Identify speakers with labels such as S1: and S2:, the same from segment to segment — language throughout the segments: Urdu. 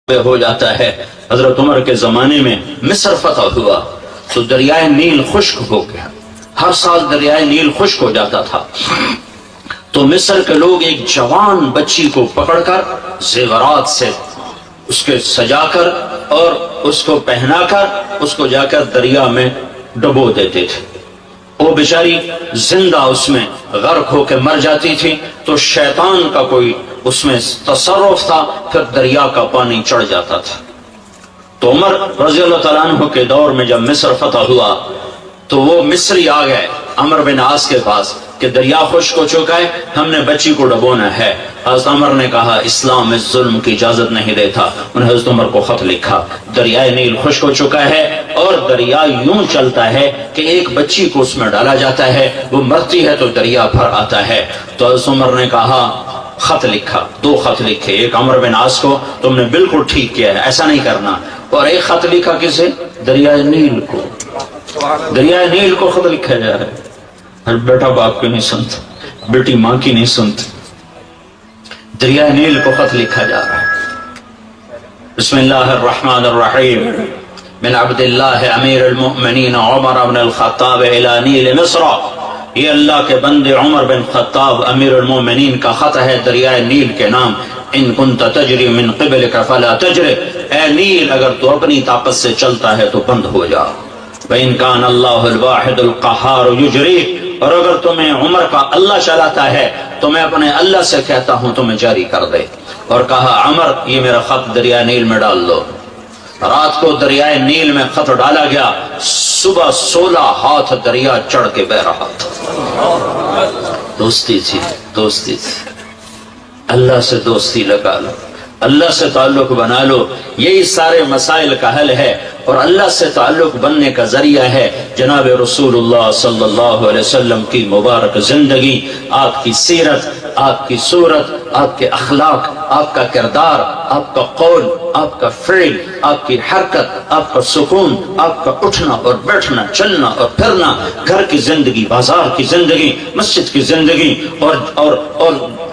S1: ہو جاتا ہے۔ حضرت عمر کے زمانے میں مصر فتح ہوا تو دریائے نیل خشک ہو گیا، ہر سال دریائے نیل خشک ہو جاتا تھا، تو مصر کے لوگ ایک جوان بچی کو پکڑ کر زیورات سے اس کے سجا کر اور اس کو پہنا کر اس کو جا کر دریا میں ڈبو دیتے تھے، وہ بیچاری زندہ اس میں غرق ہو کے مر جاتی تھی، تو شیطان کا کوئی اس میں تصرف تھا، پھر دریا کا پانی چڑھ جاتا تھا۔ تو عمر رضی اللہ تعالیٰ عنہ کے دور میں جب مصر فتح ہوا تو وہ مصری آ گئے عمر بن عاص کے پاس کہ دریا خشک ہو چکا ہے، ہم نے بچی کو ڈبونا ہے۔ حضرت عمر نے کہا اسلام اس ظلم کی اجازت نہیں دیتا، انہیں حضرت عمر کو خط لکھا، دریائے نیل خشک ہو چکا ہے اور دریا یوں چلتا ہے کہ ایک بچی کو اس میں ڈالا جاتا ہے، وہ مرتی ہے تو دریا بھر آتا ہے۔ تو حضرت عمر نے کہا خط لکھا، دو خط لکھے، ایک عمر بن عاص کو تم نے بالکل ٹھیک کیا ہے ایسا نہیں کرنا، اور ایک خط لکھا کسے؟ دریائے نیل کو، دریائے نیل کو خط لکھا جا رہا ہے۔ ہر بیٹا باپ کی نہیں سنتا، بیٹی ماں کی نہیں سنتی، دریائے نیل کو خط لکھا جا رہا ہے۔ بسم اللہ الرحمن الرحیم، من عبد اللہ امیر المؤمنین عمر بن الخطاب الى نیل مصر، یہ اللہ کے بندے عمر بن خطاب امیر المومنین کا خط ہے دریائے نیل کے نام۔ ان کنت تجری من قبلک فلا تجری، اے نیل اگر تو اپنی طاقت سے چلتا ہے تو بند ہو جا، وَإِن كَانَ اللَّهُ الْوَاحِدُ الْقَهَّارُ يُجْرِي، اور اگر تمہیں عمر کا اللہ چلاتا ہے تو میں اپنے اللہ سے کہتا ہوں تمہیں جاری کر دے۔ اور کہا عمر یہ میرا خط دریائے نیل میں ڈال دو۔ رات کو دریائے نیل میں خط ڈالا گیا، صبح 16 ہاتھ دریا چڑھ کے بہ رہا تھا۔ دوستی تھی، دوستی تھی، اللہ سے دوستی لگا لو، اللہ سے تعلق بنا لو، یہی سارے مسائل کا حل ہے، اور اللہ سے تعلق بننے کا ذریعہ ہے جناب رسول اللہ صلی اللہ علیہ وسلم کی مبارک زندگی، آپ کی سیرت، آپ کی صورت، آپ کے اخلاق، آپ کا کردار، آپ کا قول، آپ کا فعل، آپ کی حرکت، آپ کا سکون، آپ کا اٹھنا اور بیٹھنا، چلنا اور پھرنا، گھر کی زندگی، بازار کی زندگی، مسجد کی زندگی، اور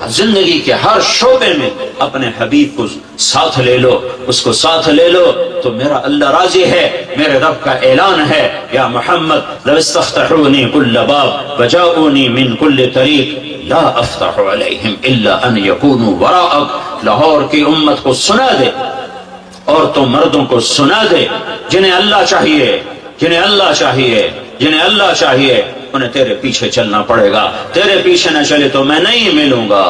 S1: زندگی کے ہر شعبے میں اپنے حبیب کو ساتھ لے لو، اس کو ساتھ لے لو تو میرا اللہ راضی ہے۔ میرے رب کا اعلان ہے یا محمد لو استفتحونی کل باب وجاؤنی من کل طریق لا افتح علیہم الا ان یکونوا وراءک، لاہور کی امت کو سنا دے، عورتوں مردوں کو سنا دے، جنہیں اللہ چاہیے، جنہیں اللہ چاہیے، جنہیں اللہ چاہیے، انہیں تیرے پیچھے چلنا پڑے گا، تیرے پیچھے نہ چلے تو میں نہیں ملوں گا۔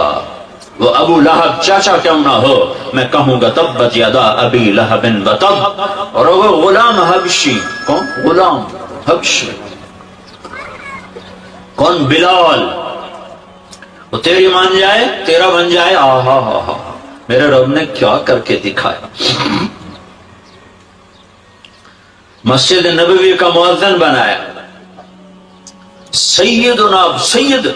S1: وہ ابو لہب چاچا کیوں نہ ہو، میں کہوں گا تبت یدا ابی لہب وتب، اور وہ غلام حبشی، کون غلام حبشی، کون بلال، وہ تیری مان جائے تیرا بن جائے، آہا ہا، میرے رب نے کیا کر کے دکھایا۔ مسجد نبوی کا مؤذن بنایا، سیدنا سید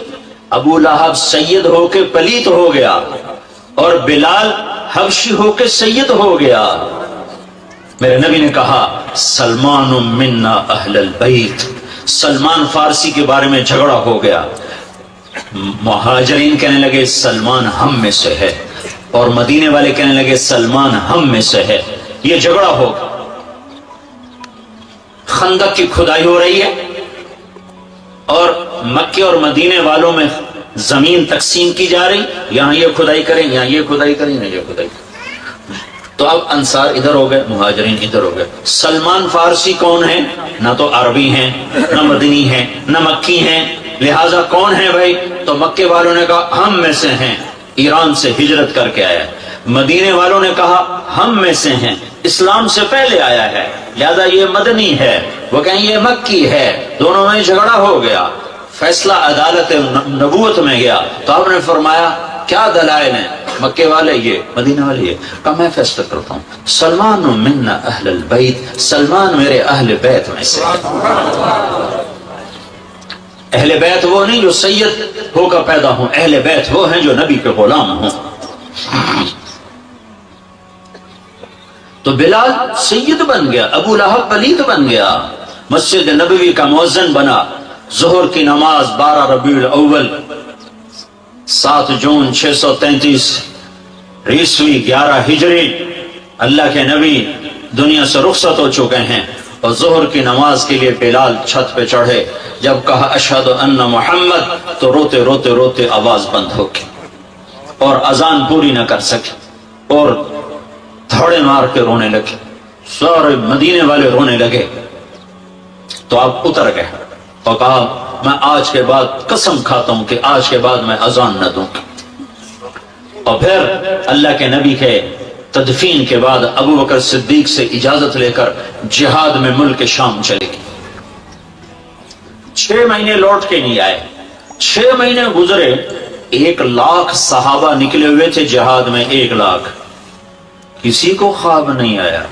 S1: ابو لہب سید ہو کے پلیت ہو گیا، اور بلال حبشی ہو کے سید ہو گیا۔ میرے نبی نے کہا سلمان منا اہل البیت، سلمان فارسی کے بارے میں جھگڑا ہو گیا، مہاجرین کہنے لگے سلمان ہم میں سے ہے، اور مدینے والے کہنے لگے سلمان ہم میں سے ہے، یہ جھگڑا ہو گیا۔ خندق کی کھدائی ہو رہی ہے، اور مکے اور مدینے والوں میں زمین تقسیم کی جا رہی، یہاں یہ کھدائی کریں، یہاں یہ کھدائی کریں، یہاں یہ کھدائی کریں۔ تو اب انصار ادھر ہو گئے، مہاجرین ادھر ہو گئے۔ سلمان فارسی کون ہیں؟ نہ تو عربی ہیں، نہ مدنی ہیں، نہ مکی ہیں، لہٰذا کون ہیں بھائی؟ تو مکے والوں نے کہا ہم میں سے ہیں، ایران سے ہجرت کر کے آیا۔ مدینے والوں نے کہا ہم میں سے ہیں، اسلام سے پہلے آیا ہے، لہذا یہ مدنی ہے، وہ کہیں یہ مکی ہے، دونوں میں جھگڑا ہو گیا۔ فیصلہ عدالت نبوت میں گیا تو آپ نے فرمایا کیا دلائل ہیں؟ مکے والے یہ، مدینہ والے یہ، کہا میں فیصلہ کرتا ہوں سلمان منا اہل البیت، سلمان میرے اہل بیت میں سے ہے۔ اہل بیت وہ نہیں جو سید ہو کر پیدا ہوں، اہل بیت وہ ہیں جو نبی کے غلام ہوں۔ تو بلال سید بن گیا، ابو لہب پلیت بن گیا، مسجد نبوی کا مؤذن بنا۔ ظہر کی نماز 12 ربیع الاول 7 جون 633 عیسوی 11 ہجری اللہ کے نبی دنیا سے رخصت ہو چکے ہیں اور ظہر کی نماز کے لیے بلال چھت پہ چڑھے، جب کہا اشہد ان محمد تو روتے روتے روتے آواز بند ہو گئی اور اذان پوری نہ کر سکے اور دھوڑے مار کے رونے لگے، سارے مدینے والے رونے لگے۔ تو آپ اتر گئے اور کہا میں آج کے بعد قسم کھاتا ہوں کہ آج کے بعد میں اذان نہ دوں۔ اور پھر اللہ کے نبی کے تدفین کے بعد ابو بکر صدیق سے اجازت لے کر جہاد میں ملک شام چلے گئے۔ 6 مہینے لوٹ کے نہیں آئے، 6 مہینے گزرے، 1 لاکھ صحابہ نکلے ہوئے تھے جہاد میں، 1 لاکھ، کسی کو خواب نہیں آیا،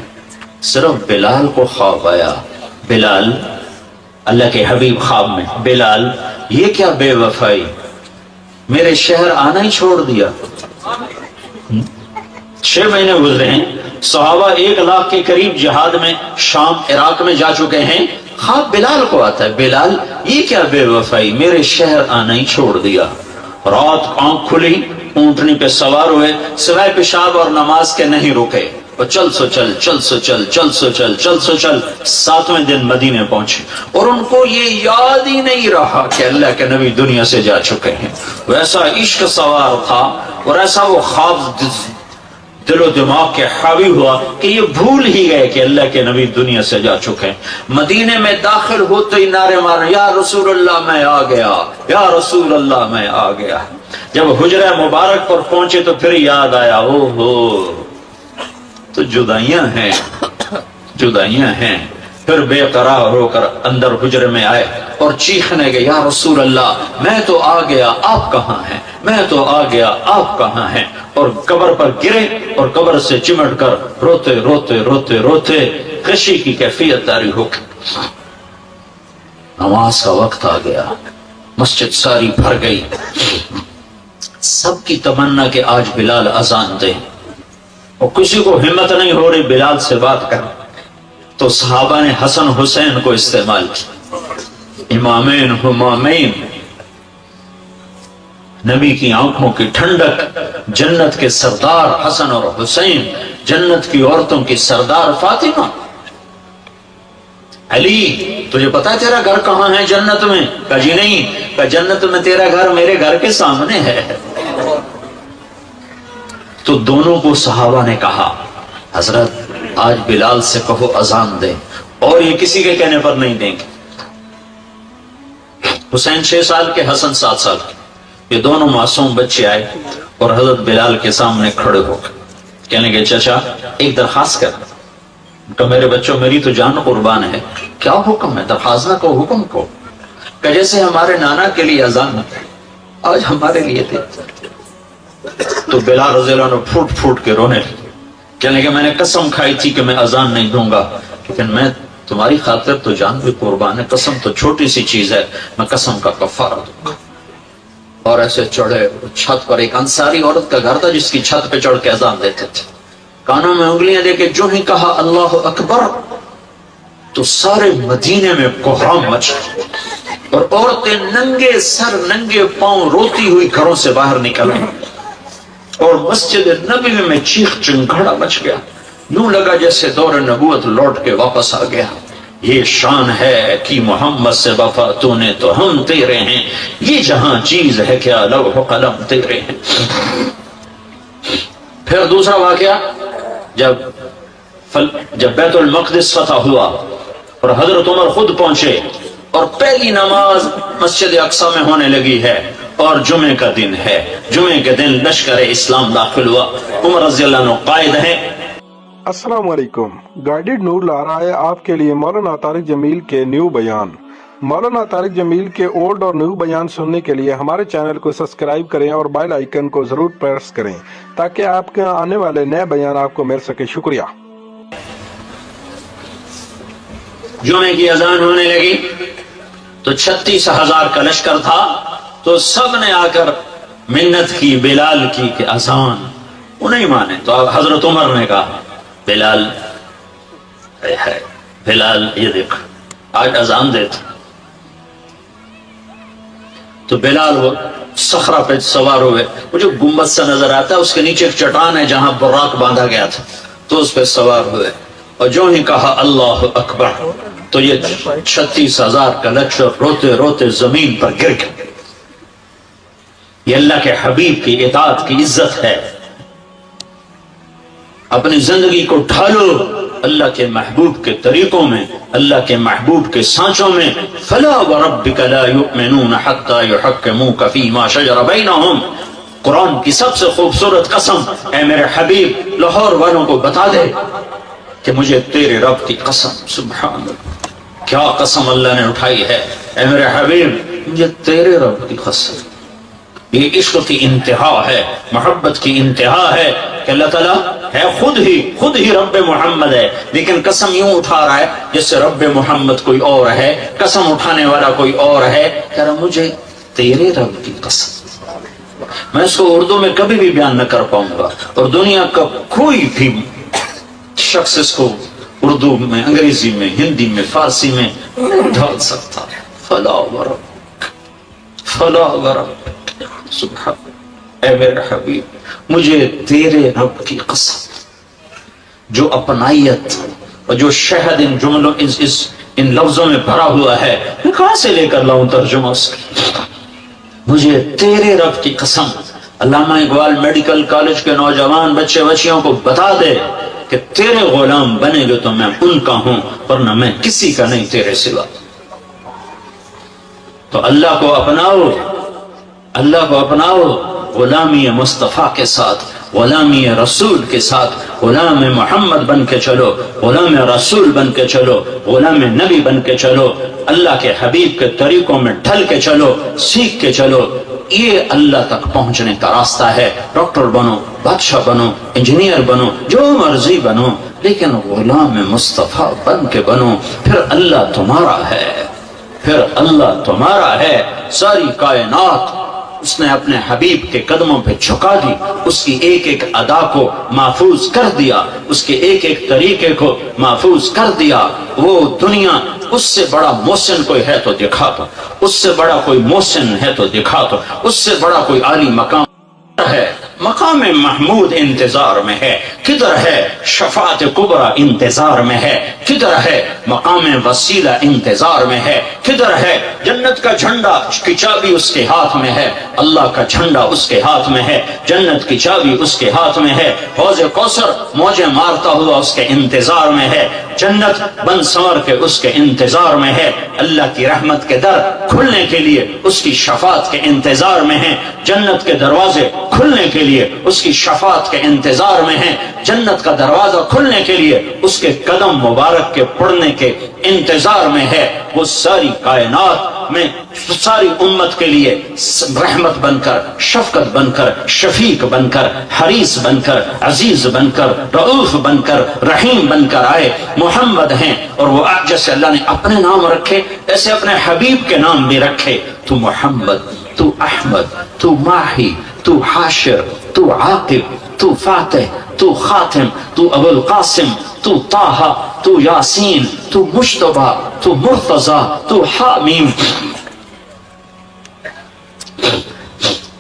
S1: صرف بلال کو خواب آیا۔ بلال، اللہ کے حبیب خواب میں، بلال یہ کیا بے وفائی، میرے شہر آنا ہی چھوڑ دیا۔ 6 مہینے گزرے ہیں، صحابہ 1 لاکھ کے قریب جہاد میں شام عراق میں جا چکے ہیں، خواب بلال کو آتا ہے، بلال یہ کیا بے وفائی، میرے شہر آنا ہی چھوڑ دیا۔ رات آنکھ کھلی، اونٹنی پہ سوار ہوئے، سوائے پیشاب اور نماز کے نہیں رکے، اور چل سو چل، چل سو چل، چل سو چل، چل سو چل، 7ویں دن مدینے پہنچے اور ان کو یہ یاد ہی نہیں رہا کہ اللہ کے نبی دنیا سے جا چکے ہیں۔ ویسا عشق سوار تھا اور ایسا وہ خواب دل و دماغ کے حاوی ہوا کہ یہ بھول ہی گئے کہ اللہ کے نبی دنیا سے جا چکے ہیں۔ مدینے میں داخل ہوتے ہی نعرے مارے، یا رسول اللہ میں آ گیا، یا رسول اللہ میں آ گیا۔ جب حجرہ مبارک پر پہنچے تو پھر یاد آیا، او ہو تو جدائیاں ہیں، جدائیاں ہیں۔ پھر بے قرار ہو کر اندر حجرے میں آئے اور چیخنے گئے، یا رسول اللہ میں تو آ گیا، آپ کہاں ہیں، میں تو آ گیا، آپ کہاں ہیں، اور قبر پر گرے اور قبر سے چمٹ کر روتے روتے روتے روتے خشی کی کیفیت طاری ہو گئی۔ نماز کا وقت آ گیا، مسجد ساری بھر گئی، سب کی تمنا کہ آج بلال اذان دے، اور کسی کو ہمت نہیں ہو رہی بلال سے بات کر، تو صحابہ نے حسن حسین کو استعمال کیا، امامین ہمامین، نبی کی آنکھوں کی ٹھنڈک، جنت کے سردار حسن اور حسین، جنت کی عورتوں کی سردار فاطمہ۔ علی تجھے پتا ہے تیرا گھر کہاں ہے جنت میں؟ کہا جی نہیں، کہا جنت میں تیرا گھر میرے گھر کے سامنے ہے۔ تو دونوں کو صحابہ نے کہا حضرت آج بلال سے کہو اذان دے، اور یہ کسی کے کہنے پر نہیں دیں گے۔ حسین 6 سال کے، حسن 7 سال کے، یہ دونوں معصوم بچے آئے اور حضرت بلال کے سامنے کھڑے ہو گئے، کہنے کے چچا ایک درخواست کر، کہ میرے بچوں میری تو جان قربان ہے، کیا حکم ہے؟ درخواست نہ کو، حکم کو، کہ جیسے ہمارے نانا کے لیے اذان آج ہمارے لیے تھے۔ تو بلال رضی اللہ عنہ پھوٹ پھوٹ کے رونے لگے، کہنے کہ میں نے قسم کھائی تھی کہ میں اذان نہیں دوں گا، لیکن میں تمہاری خاطر تو جان بھی قربان ہے، قسم تو چھوٹی سی چیز ہے، میں قسم کا کفارہ دوں گا۔ اور ایسے چڑھے چھت پر، ایک انصاری عورت کا گھر تھا جس کی چھت پہ چڑھ کے اذان دیتے تھے، کانوں میں انگلیاں دے کے جو ہی کہا اللہ اکبر تو سارے مدینے میں کوہرام مچ گیا، اور عورتیں ننگے سر ننگے پاؤں روتی ہوئی گھروں سے باہر نکل آئیں، اور مسجد نبی میں چیخ چنگھاڑا مچ گیا، یوں لگا جیسے دور نبوت لوٹ کے واپس آ گیا۔ یہ شان ہے کہ محمد سے وفا تو نے تو ہم تیرے ہیں، یہ جہاں چیز ہے کیا لوح و قلم تیرے ہیں۔ پھر دوسرا واقعہ، جب بیت المقدس فتح ہوا اور حضرت عمر خود پہنچے اور پہلی نماز مسجد اقصی میں ہونے لگی ہے اور جمعے کا دن ہے، جمعے کے دن لشکر اسلام داخل ہوا، عمر رضی اللہ عنہ قائد ہیں۔
S2: السلام علیکم، گائیڈڈ نور لا رہا ہے آپ کے لیے مولانا طارق جمیل کے نیو بیان۔ مولانا طارق جمیل کے اولڈ اور نیو بیان سننے کے لیے ہمارے چینل کو سبسکرائب کریں اور بیل آئیکن کو ضرور پریس کریں تاکہ آپ کے آنے والے نئے بیان آپ کو مل سکے۔ شکریہ۔
S1: جمعے کی اذان ہونے لگی تو 36,000 کا لشکر تھا، تو سب نے آ کر منت کی بلال کی کہ اذان، وہ نہیں مانے، تو حضرت عمر نے کہا بلال بلال یہ دیکھ آج اذان دیتا۔ تو بلال وہ صخرہ پہ سوار ہوئے، وہ جو گنبد سے نظر آتا ہے اس کے نیچے ایک چٹان ہے جہاں براق باندھا گیا تھا، تو اس پہ سوار ہوئے، اور جو ہی کہا اللہ اکبر تو یہ 36,000 کا لشکر روتے روتے زمین پر گر گئے۔ یہ اللہ کے حبیب کی اطاعت کی عزت ہے۔ اپنی زندگی کو ڈھالو اللہ کے محبوب کے طریقوں میں، اللہ کے محبوب کے سانچوں میں۔ فلا وربک لا یؤمنون حتی یحکموک فیما شجر بینہم، قرآن کی سب سے خوبصورت قسم، اے میرے حبیب لاہور والوں کو بتا دے کہ مجھے تیرے رب کی قسم، سبحان اللہ، کیا قسم اللہ نے اٹھائی ہے، اے میرے حبیب مجھے تیرے رب کی قسم۔ یہ عشق کی انتہا ہے، محبت کی انتہا ہے کہ اللہ تعالیٰ ہے خود ہی رب محمد ہے، لیکن قسم یوں اٹھا رہا ہے جس سے رب محمد کوئی اور ہے، قسم اٹھانے والا کوئی اور ہے، کہہ رہا مجھے تیرے رب کی قسم۔ میں اس کو اردو میں کبھی بھی بیان نہ کر پاؤں گا، اور دنیا کا کوئی بھی شخص اس کو اردو میں، انگریزی میں، ہندی میں، فارسی میں ڈھال سکتا ہے۔ فلا وربک، فلا وربک، سبحان، اے میرے حبیب مجھے تیرے رب کی قسم۔ جو اپنائیت اور جو شہد ان جملوں ان لفظوں میں بھرا ہوا ہے، میں کہاں سے لے کر لاؤں ترجمہ اس کا؟ مجھے تیرے رب کی قسم۔ علامہ اقبال میڈیکل کالج کے نوجوان بچے بچیوں کو بتا دے کہ تیرے غلام بنے گے تو میں ان کا ہوں، ورنہ میں کسی کا نہیں تیرے سوا۔ تو اللہ کو اپناؤ، اللہ کو اپناؤ، غلامی مصطفیٰ کے ساتھ، غلامی رسول کے ساتھ، غلام محمد بن کے چلو، غلام رسول بن کے چلو، غلام نبی بن کے چلو، اللہ کے حبیب کے طریقوں میں ڈھل کے چلو، سیکھ کے چلو۔ یہ اللہ تک پہنچنے کا راستہ ہے۔ ڈاکٹر بنو، بادشاہ بنو، انجینئر بنو، جو مرضی بنو، لیکن غلام مصطفیٰ بن کے بنو، پھر اللہ تمہارا ہے، پھر اللہ تمہارا ہے۔ ساری کائنات اس نے اپنے حبیب کے قدموں پہ جھکا دی، اس کی ایک ایک ادا کو محفوظ کر دیا، اس کے ایک ایک طریقے کو محفوظ کر دیا۔ وہ دنیا اس سے بڑا محسن کوئی ہے تو دکھا دو، اس سے بڑا کوئی محسن ہے تو دکھا دو، اس سے بڑا کوئی عالی مقام ہے۔ مقام محمود انتظار میں ہے، کدھر ہے شفاعت کبریٰ انتظار میں ہے، کدھر ہے مقام وسیلہ انتظار میں ہے، کدھر ہے جنت کا جھنڈا کی چابی اس کے ہاتھ میں ہے، اللہ کا جھنڈا اس کے ہاتھ میں ہے، جنت کی چابی اس کے ہاتھ میں ہے، حوض کوثر موجیں مارتا ہوا اس کے انتظار میں ہے، جنت بن سنور کے اس کے انتظار میں ہے، اللہ کی رحمت کے در کھلنے کے لیے اس کی شفاعت کے انتظار میں ہے، جنت کے دروازے کھلنے کے لیے اس کی شفاعت کے انتظار میں ہیں، جنت کا دروازہ کھلنے کے لیے اس کے قدم مبارک کے پڑنے کے انتظار میں ہے۔ وہ ساری کائنات میں ساری امت کے لیے رحمت بن کر، شفقت بن کر، شفیق بن کر، حریص بن کر، عزیز بن کر، رؤوف بن کر، رحیم بن کر آئے۔ محمد ہیں، اور وہ جیسے اللہ نے اپنے نام رکھے ایسے اپنے حبیب کے نام بھی رکھے۔ تو محمد، تو احمد، تو ماہی، تو حاشر، تو عاقب، تو فاتح، تو خاتم، تو ابو القاسم، تو طٰہٰ، تو یاسین، تو مجتبیٰ، تو مرتضیٰ، تو حامیم،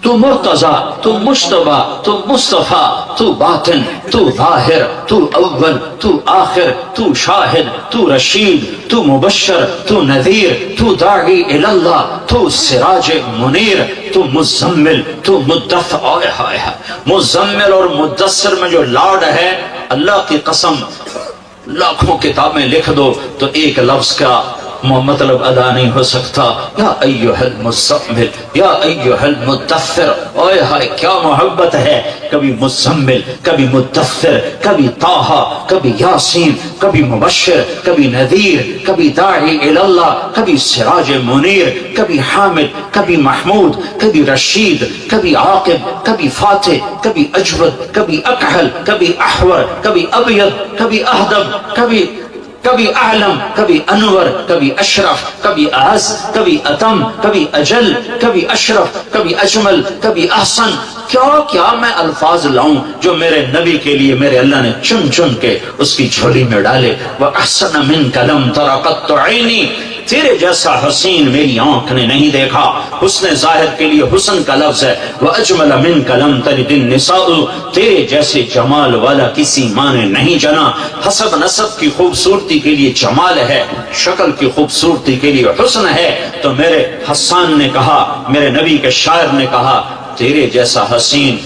S1: تو مرتضیٰ، تو مجتبیٰ، تو مصطفیٰ، تو باطن، تو ظاہر، تو اول، تو آخر، تو شاہد، تو رشید، تو مبشر، تو نذیر، تو داعی الی اللہ، تو سراج منیر، تو مزمل، تو مدثر۔ مزمل اور مدثر میں جو لاڈ ہے، اللہ کی قسم لاکھوں کتابیں لکھ دو تو ایک لفظ کا مطلب ادا نہیں ہو سکتا۔ یا ایھا المزمل، یا ایھا المدثر، اوئے ہائے کیا محبت ہے۔ کبھی مزمل، کبھی مدثر، کبھی طٰہٰ، کبھی یاسین، کبھی مبشر، کبھی نذیر، کبھی داعی الی اللہ، کبھی سراج منیر، کبھی حامد، کبھی محمود، کبھی رشید، کبھی عاقب، کبھی فاتح، کبھی اجود، کبھی اکحل، کبھی احور، کبھی ابیض، کبھی اہدب، کبھی اعلم، کبھی انور، کبھی اشرف، کبھی اعز، کبھی اتم، کبھی اجل، کبھی اشرف، کبھی اجمل، کبھی احسن۔ کیا میں الفاظ لاؤں جو میرے نبی کے لیے میرے اللہ نے چن چن کے اس کی جھولی میں ڈالے۔ وَأَحْسَنَ مِنْكَ لَمْ تَرَ قَطُّ عَيْنِي، تیرے جیسا حسین میری آنکھ نے نہیں دیکھا. حسن ظاہر کے لیے حسن کا لفظ ہے. وَأَجْمَلَ مِنْكَ لَمْ تَلِدِ النِّسَاءُ تیرے جیسے جمال والا کسی ماں نے نہیں جنا. حسب نسب کی خوبصورتی کے لیے جمال ہے, شکل کی خوبصورتی کے لیے حسن ہے. تو میرے حسان نے کہا, میرے نبی کے شاعر نے کہا, تیرے جیسا حسین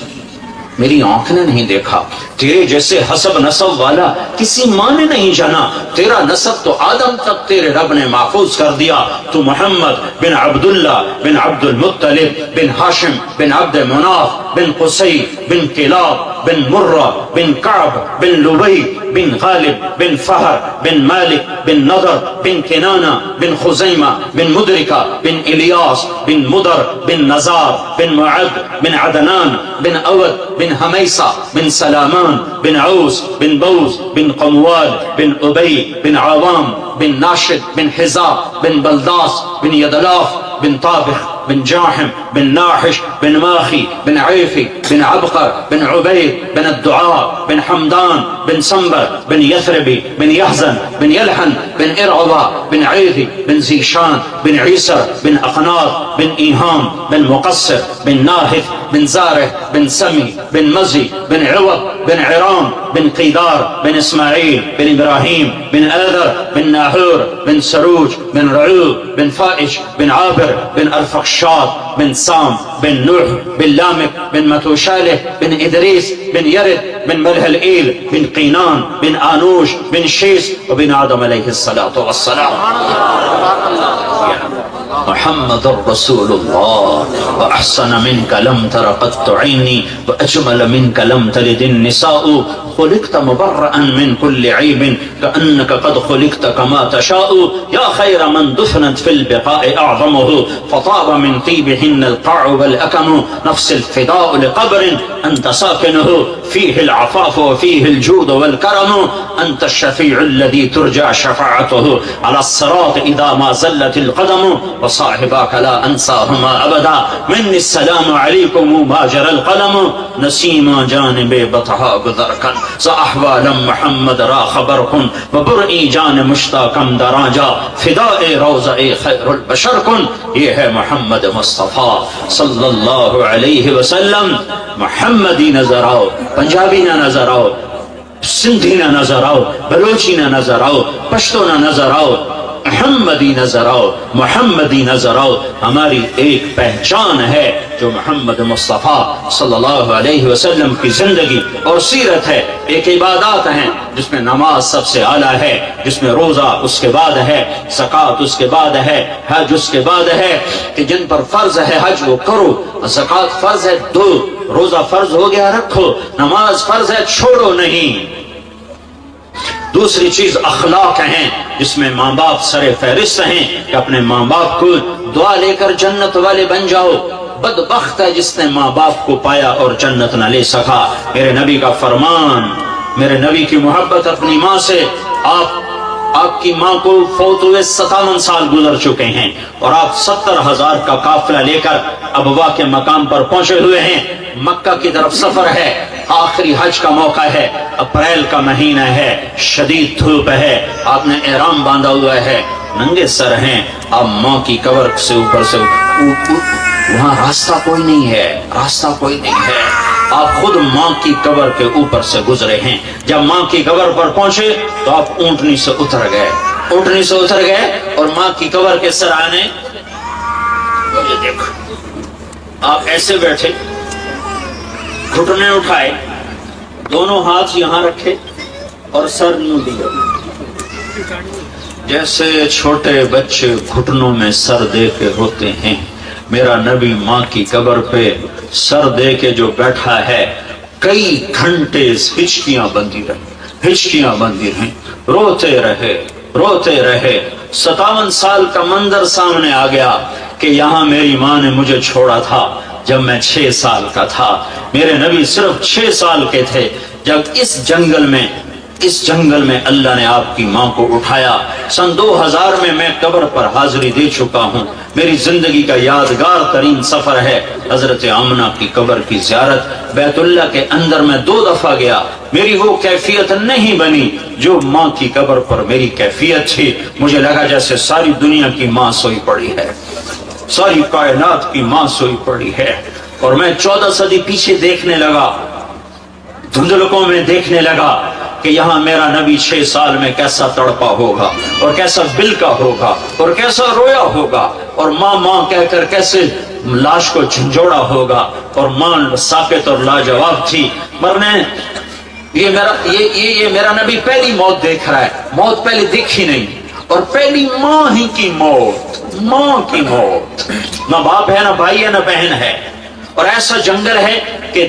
S1: میری آنکھ نے نہیں دیکھا, تیرے جیسے حسب نسب والا کسی ماں نے نہیں جانا. تیرا نسب تو آدم تک تیرے رب نے محفوظ کر دیا. تو محمد بن عبداللہ بن عبد المطلب بن ہاشم بن عبد مناف بن قصی بن کلاب بن مرہ بن کعب بن لبی بن غالب بن فہر بن مالک بن نضر بن کنانہ بن خزیمہ بن مدرکہ بن الیاس بن مدر بن نزار بن معد بن عدنان بن اود بن حمیسہ بن سلامان بن عوس بن بوز بن قموال بن ابی بن عوام بن ناشد بن حزا بن بلداس بن یدلاف بن طابخ بن جاحم بن ناحش بن ماخي بن عيفي بن عبقر بن عبيد بن الدعاء بن حمدان بن سنبر بن يثربي بن يحزن بن يلحن بن إرعضى بن عيذي بن زيشان بن عيسر بن أقناط بن إيهام بن مقصر بن ناهث بن زاره بن سمي بن مزي بن عوض بن عرام بن قيدار بن إسماعيل بن إبراهيم بن آذر بن ناهور بن سروج بن رعوب بن فائش بن عابر بن أرفخشاد بن سام بن نوح بن لامك بن متوشاله بن إدريس بن يرد بن ملهلئيل بن قينان بن آنوش بن شيس وبن آدم عليه الصلاة والسلام. محمد رسول الله وأحسن منك لم تر قط عيني وأجمل منك لم تلد النساء خلقت مبرأ من كل عيب كأنك قد خلقت كما تشاء يا خير من دفنت في البقاء أعظمه فطاب من طيبهن القاع والأكم نفس الفداء لقبر أنت ساكنه فيه العفاف وفيه الجود والكرم أنت الشفيع الذي ترجى شفاعته على الصراط إذا ما زلت القدم وصاحباك لا أنساهما أبدا مني السلام عليكم ما جرى القلم نسيما جانب بطحا گذرکن سأحوالا محمد را خبرکن وبرئی جان مشتاقم دراجا فداء روضہ خیر البشر کن. یہ ہے محمد مصطفیٰ صلی اللہ علیہ وسلم. محمدی نظر آؤ, پنجابی نہ نظر آؤ, سندھی نہ نظر آؤ, بلوچی نہ نظر آؤ, پشتو نہ نظر آؤ, محمدی نظر آؤ, محمدی نظر آؤ. ہماری ایک پہچان ہے جو محمد مصطفیٰ صلی اللہ علیہ وسلم کی زندگی اور سیرت ہے. ایک عبادات ہیں جس میں نماز سب سے اعلیٰ ہے, جس میں روزہ اس کے بعد ہے, زکوٰۃ اس کے بعد ہے, حج اس کے بعد ہے. کہ جن پر فرض ہے حج وہ کرو, زکوٰۃ فرض ہے دو, روزہ فرض ہو گیا رکھو, نماز فرض ہے چھوڑو نہیں. دوسری چیز اخلاق ہیں جس میں ماں باپ سر فہرست ہیں کہ اپنے ماں باپ کو دعا لے کر جنت والے بن جاؤ. بدبخت ہے جس نے ماں باپ کو پایا اور جنت نہ لے سکا. میرے نبی کا فرمان, میرے نبی کی محبت اپنی ماں سے. آپ کی ماں کو فوت ہوئے 57 سال گزر چکے ہیں اور آپ 70,000 کا قافلہ لے کر ابوا کے مقام پر پہنچے ہوئے ہیں. مکہ کی طرف سفر ہے, آخری حج کا موقع ہے, اپریل کا مہینہ ہے, شدید دھوپ ہے, آپ نے احرام باندھا ہوا ہے, ننگے سر ہیں, آپ ماں کی قبر سے اوپر سے وہاں راستہ کوئی نہیں ہے, راستہ کوئی نہیں ہے. آپ خود ماں کی قبر کے اوپر سے گزرے ہیں. جب ماں کی قبر پر پہنچے تو آپ اونٹنی سے اتر گئے, اونٹنی سے اتر گئے اور ماں کی قبر کے سرانے دیکھو, آپ ایسے بیٹھے, گھٹنے اٹھائے, دونوں ہاتھ یہاں رکھے اور سر یوں دیا, جیسے چھوٹے بچے گھٹنوں میں سر دے کے ہوتے ہیں. میرا نبی ماں کی قبر پہ سر دے کے جو بیٹھا ہے, کئی گھنٹے ہچکیاں بندی رہی, ہچکیاں بندی رہیں, روتے رہے, روتے رہے. 57 سال کا منظر سامنے آ گیا کہ یہاں میری ماں نے مجھے چھوڑا تھا جب میں 6 سال کا تھا. میرے نبی صرف 6 سال کے تھے جب اس جنگل میں اللہ نے آپ کی ماں کو اٹھایا. سن 2000 میں میں قبر پر حاضری دے چکا ہوں. میری زندگی کا یادگار ترین سفر ہے حضرت آمنہ کی قبر کی زیارت. بیت اللہ کے اندر میں 2 دفعہ گیا, میری وہ کیفیت نہیں بنی جو ماں کی قبر پر میری کیفیت تھی. مجھے لگا جیسے ساری دنیا کی ماں سوئی پڑی ہے, ساری کائنات کی ماں سوئی پڑی ہے. اور میں 14 صدی پیچھے دیکھنے لگا, دھندلکوں میں دیکھنے لگا کہ یہاں میرا نبی 6 سال میں کیسا تڑپا ہوگا اور کیسا بلکا ہوگا اور کیسا رویا ہوگا, اور ماں ماں کہہ کر کیسے لاش کو جھنجھوڑا ہوگا, اور ماں ساکت اور لاجواب تھی. مرنے یہ میرا نبی پہلی موت دیکھ رہا ہے, موت پہلے دیکھی نہیں, اور پہلی ماں ہی کی موت, ماں کی موت. نہ باپ ہے, نہ بھائی ہے, نہ بہن ہے, اور ایسا جنگل ہے کہ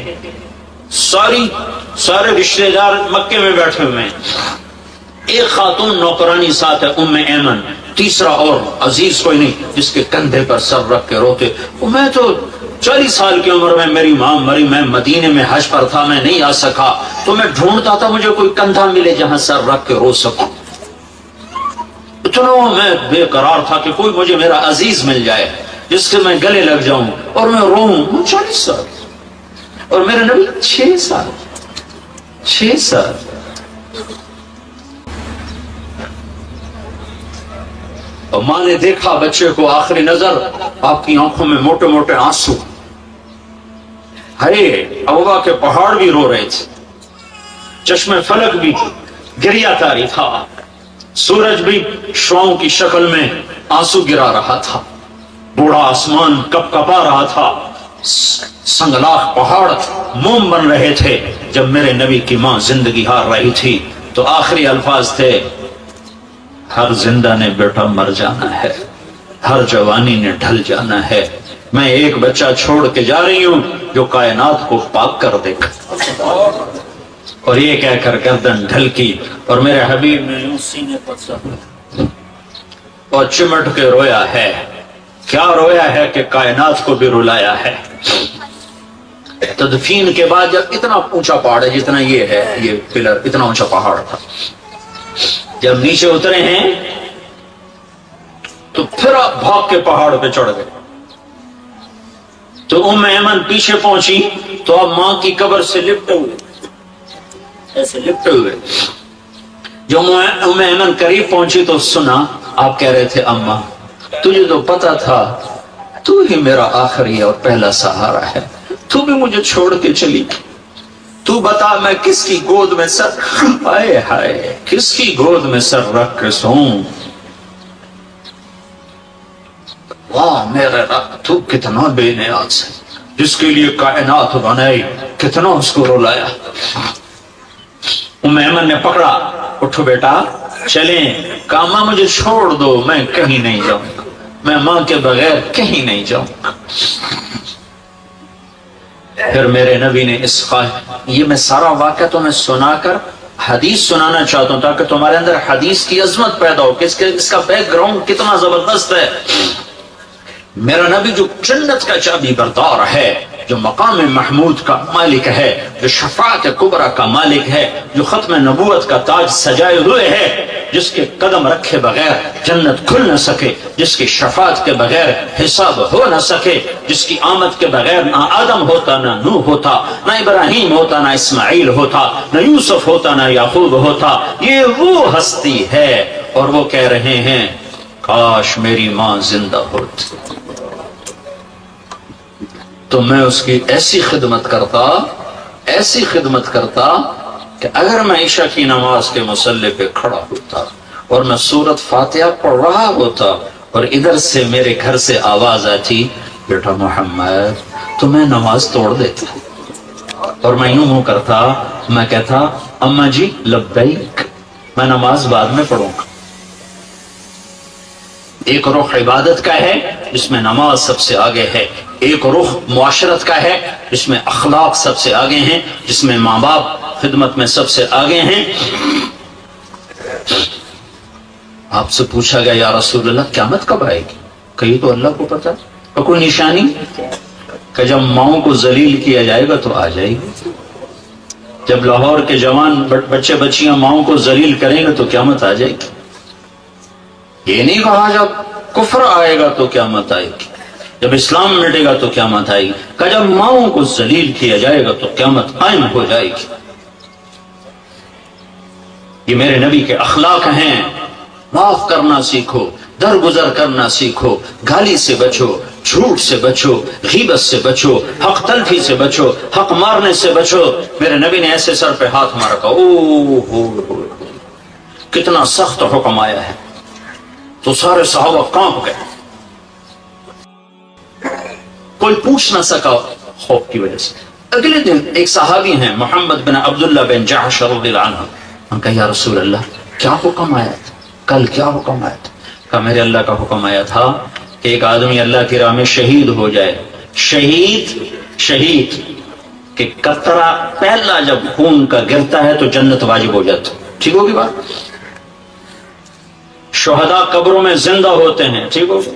S1: سارے رشتہ دار مکے میں بیٹھے ہوئے ہیں. ایک خاتون نوکرانی ساتھ ہے, ام ایمن, تیسرا اور عزیز کوئی نہیں جس کے کندھے پر سر رکھ کے روتے. میں تو 40 سال کی عمر میں میری ماں مری, میں مدینے میں حج پر تھا, میں نہیں آ سکا, تو میں ڈھونڈتا تھا مجھے کوئی کندھا ملے جہاں سر رکھ کے رو سکوں. اتنا میں بے قرار تھا کہ کوئی مجھے میرا عزیز مل جائے جس سے میں گلے لگ جاؤں اور میں روؤں. 40 سال اور میرا نبی 6 سال. اور ماں نے دیکھا بچے کو, آخری نظر, آپ کی آنکھوں میں موٹے موٹے آنسو. ہرے ابوا کے پہاڑ بھی رو رہے تھے, چشمے فلک بھی گریا تاری تھا, سورج بھی شعاؤں کی شکل میں آنسو گرا رہا تھا, بوڑھا آسمان کپ کپا رہا تھا, سنگلاخ پہاڑ موم بن رہے تھے. جب میرے نبی کی ماں زندگی ہار رہی تھی تو آخری الفاظ تھے, ہر زندہ نے بیٹا مر جانا ہے, ہر جوانی نے ڈھل جانا ہے, میں ایک بچہ چھوڑ کے جا رہی ہوں جو کائنات کو پاک کر دے گا. اور یہ کہہ کر گردن ڈھل کی, اور میرے حبیب نے یوں سینے پر سر اور چمٹ کے رویا ہے. کیا رویا ہے کہ کائنات کو بھی رلایا ہے. تدفین کے بعد جب اتنا اونچا پہاڑ ہے جتنا یہ ہے, یہ پلر اتنا اونچا پہاڑ تھا, جب نیچے اترے ہیں تو پھر آپ بھاگ کے پہاڑ پہ چڑھ گئے. تو ام ایمن پیچھے پہنچی تو اب ماں کی قبر سے لپٹے ہوئے, ایسے لپٹے ہوئے. جو ام ایمن قریب پہنچی تو سنا آپ کہہ رہے تھے, اماں تجھے تو پتا تھا تو ہی میرا آخری اور پہلا سہارا ہے, تو بھی مجھے چھوڑ کے چلی, تو بتا میں کس کی گود میں سر, ہائے ہائے کس کی گود میں سر رکھ کے سوں. واہ میرے رب, تو کتنا بے نیاز ہے, جس کے لیے کائنات بنائی, کتنا اس کو رلایا. ام ایمن نے پکڑا, اٹھو بیٹا چلیں. کاما مجھے چھوڑ دو, میں کہیں نہیں جاؤں گا, میں ماں کے بغیر کہیں نہیں جاؤں گا. پھر میرے نبی نے یہ میں سارا واقعہ تمہیں سنا کر حدیث سنانا چاہتا ہوں تاکہ تمہارے اندر حدیث کی عظمت پیدا ہو کہ اس کا بیک گراؤنڈ کتنا زبردست ہے. میرا نبی جو جنت کا چابی بردار ہے, جو مقام محمود کا مالک ہے, جو شفاعت کبریٰ کا مالک ہے, جو ختم نبوت کا تاج سجائے ہوئے ہے, جس کے قدم رکھے بغیر جنت کھل نہ سکے, جس کی شفاعت کے بغیر حساب ہو نہ سکے, جس کی آمد کے بغیر نہ آدم ہوتا, نہ نوح ہوتا, نہ ابراہیم ہوتا, نہ اسماعیل ہوتا, نہ یوسف ہوتا, نہ یعقوب ہوتا. یہ وہ ہستی ہے, اور وہ کہہ رہے ہیں کاش میری ماں زندہ ہوتی تو میں اس کی ایسی خدمت کرتا کہ اگر میں عشاء کی نماز کے مصلی پہ کھڑا ہوتا اور میں سورت فاتحہ پڑھ رہا ہوتا اور ادھر سے میرے گھر سے آواز آتی بیٹا محمد, تو میں نماز توڑ دیتا اور میں یوں منہ کرتا, میں کہتا اماں جی لبیک, میں نماز بعد میں پڑھوں گا. ایک رخ عبادت کا ہے جس میں نماز سب سے آگے ہے, ایک رخ معاشرت کا ہے جس میں اخلاق سب سے آگے ہیں, جس میں ماں باپ خدمت میں سب سے آگے ہیں. آپ سے پوچھا گیا یا رسول اللہ قیامت کب آئے گی؟ کہیں تو اللہ کو پتا, اور کوئی نشانی کہ جب ماؤں کو ذلیل کیا جائے گا تو آ جائے گی. جب لاہور کے جوان بچے بچیاں ماؤں کو ذلیل کریں گے تو قیامت آ جائے گی. یہ نہیں کہا جب کفر آئے گا تو قیامت آئے گی, جب اسلام مٹے گا تو قیامت آئے گی, کہ جب ماؤں کو ذلیل کیا جائے گا تو قیامت قائم ہو جائے گی. یہ میرے نبی کے اخلاق ہیں. معاف کرنا سیکھو، درگزر کرنا سیکھو، گالی سے بچو، جھوٹ سے بچو، غیبت سے بچو، حق تلفی سے بچو، حق مارنے سے بچو. میرے نبی نے ایسے سر پہ ہاتھ مارا کہا او ہو کتنا سخت حکم آیا ہے. تو سارے صحابہ کانپ گئے، کوئی پوچھ نہ سکا خوف کی وجہ سے. اگلے دن ایک صحابی ہیں محمد بن عبداللہ بن جحش رضی اللہ عنہ، ہم کہا یا رسول اللہ کیا حکم آیا تھا، کل کیا حکم آیا تھا؟ کہا میرے اللہ کا حکم آیا تھا کہ ایک آدمی اللہ کی راہ میں شہید ہو جائے. شہید کہ قطرہ پہلا جب خون کا گرتا ہے تو جنت واجب ہو جاتا. ٹھیک ہوگی بات؟ شہداء قبروں میں زندہ ہوتے ہیں، ٹھیک ہوگی؟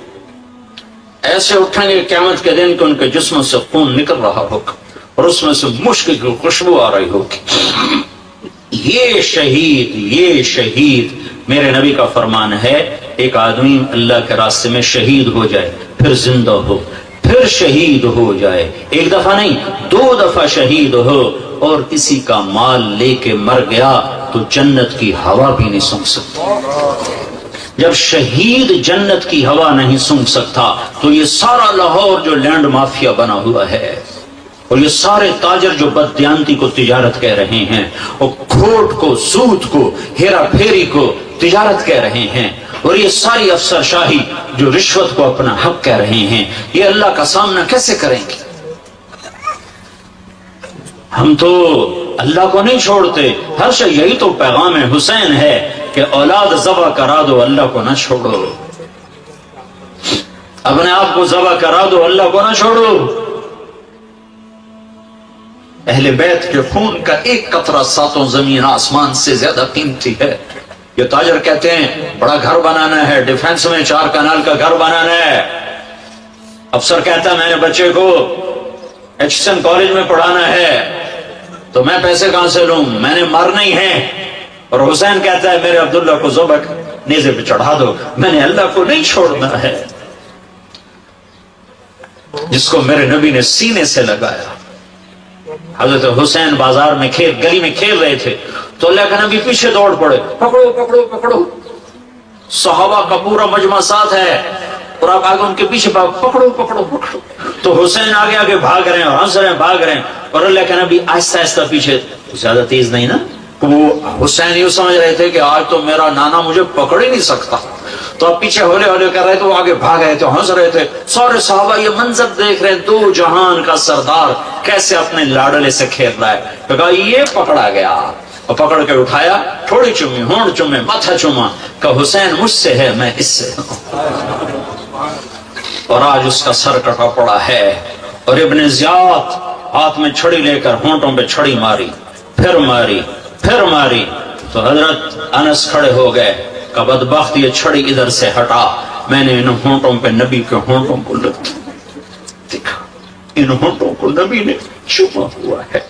S1: ایسے اٹھیں گے قیامت کے دن کہ ان کے جسم سے خون نکل رہا ہوگا اور اس میں سے مشک کی خوشبو آ رہی ہوگی. یہ شہید میرے نبی کا فرمان ہے ایک آدمی اللہ کے راستے میں شہید ہو جائے، پھر زندہ ہو، پھر شہید ہو جائے، ایک دفعہ نہیں 2 دفعہ شہید ہو اور کسی کا مال لے کے مر گیا تو جنت کی ہوا بھی نہیں سونگھ سکتا. جب شہید جنت کی ہوا نہیں سونگھ سکتا تو یہ سارا لاہور جو لینڈ مافیا بنا ہوا ہے اور یہ سارے تاجر جو بددیانتی کو تجارت کہہ رہے ہیں اور کھوٹ کو، سود کو، ہیرا پھیری کو تجارت کہہ رہے ہیں اور یہ ساری افسر شاہی جو رشوت کو اپنا حق کہہ رہے ہیں، یہ اللہ کا سامنا کیسے کریں گے؟ ہم تو اللہ کو نہیں چھوڑتے. ہر شے یہی تو پیغام حسین ہے کہ اولاد ذبح کرا دو، اللہ کو نہ چھوڑو. اپنے آپ کو ذبح کرا دو، اللہ کو نہ چھوڑو. اہل بیت کے خون کا ایک قطرہ 7 زمین آسمان سے زیادہ قیمتی ہے. یہ تاجر کہتے ہیں بڑا گھر بنانا ہے، ڈیفنس میں 4 کنال کا گھر بنانا ہے. افسر کہتا ہے میں نے بچے کو ایچ کالج میں پڑھانا ہے تو میں پیسے کہاں سے لوں، میں نے مرنا ہی ہے. اور حسین کہتا ہے میرے عبداللہ کو ذبح نیزے پہ چڑھا دو، میں نے اللہ کو نہیں چھوڑنا ہے. جس کو میرے نبی نے سینے سے لگایا. حضرت حسین بازار میں گلی میں کھیل رہے تھے تو اللہ کے نبی پیچھے دوڑ پڑے، پکڑو پکڑو پکڑو. صحابہ کا پورا مجمع ساتھ ہے اور آپ آگے ان کے پیچھے پکڑو پکڑو پکڑو. تو حسین آگے آگے بھاگ رہے ہیں اور ہنس رہے ہیں، بھاگ رہے ہیں اور اللہ کے نبی آہستہ آہستہ پیچھے. زیادہ تیز نہیں نا. وہ حسین یوں سمجھ رہے تھے کہ آج تو میرا نانا مجھے پکڑ ہی نہیں سکتا، تو آپ پیچھے ہولے ہولے کر رہے تھے، وہ آگے بھاگ رہے تھے، ہنس رہے تھے. سارے صحابہ یہ منظر دیکھ رہے ہیں، 2 جہان کا سردار کیسے اپنے لاڈلے سے کھیل رہا ہے. تو کہا یہ پکڑا گیا اور پکڑ کے اٹھایا، تھوڑی چومی، ہونٹ چومے، ماتھا چوما، کہ حسین مجھ سے ہے میں اس سے ہوں. اور آج اس کا سر کٹا پڑا ہے. اور ابن زیاد ہاتھ میں چھڑی لے کر ہونٹوں پہ چھڑی ماری، پھر ماری، پھر ماری. تو حضرت انس کھڑے ہو گئے کہ بدبخت یہ چھڑی ادھر سے ہٹا، میں نے ان ہونٹوں پہ نبی کے ہونٹوں کو دیکھا، ان ہونٹوں کو نبی نے چھپا ہوا ہے.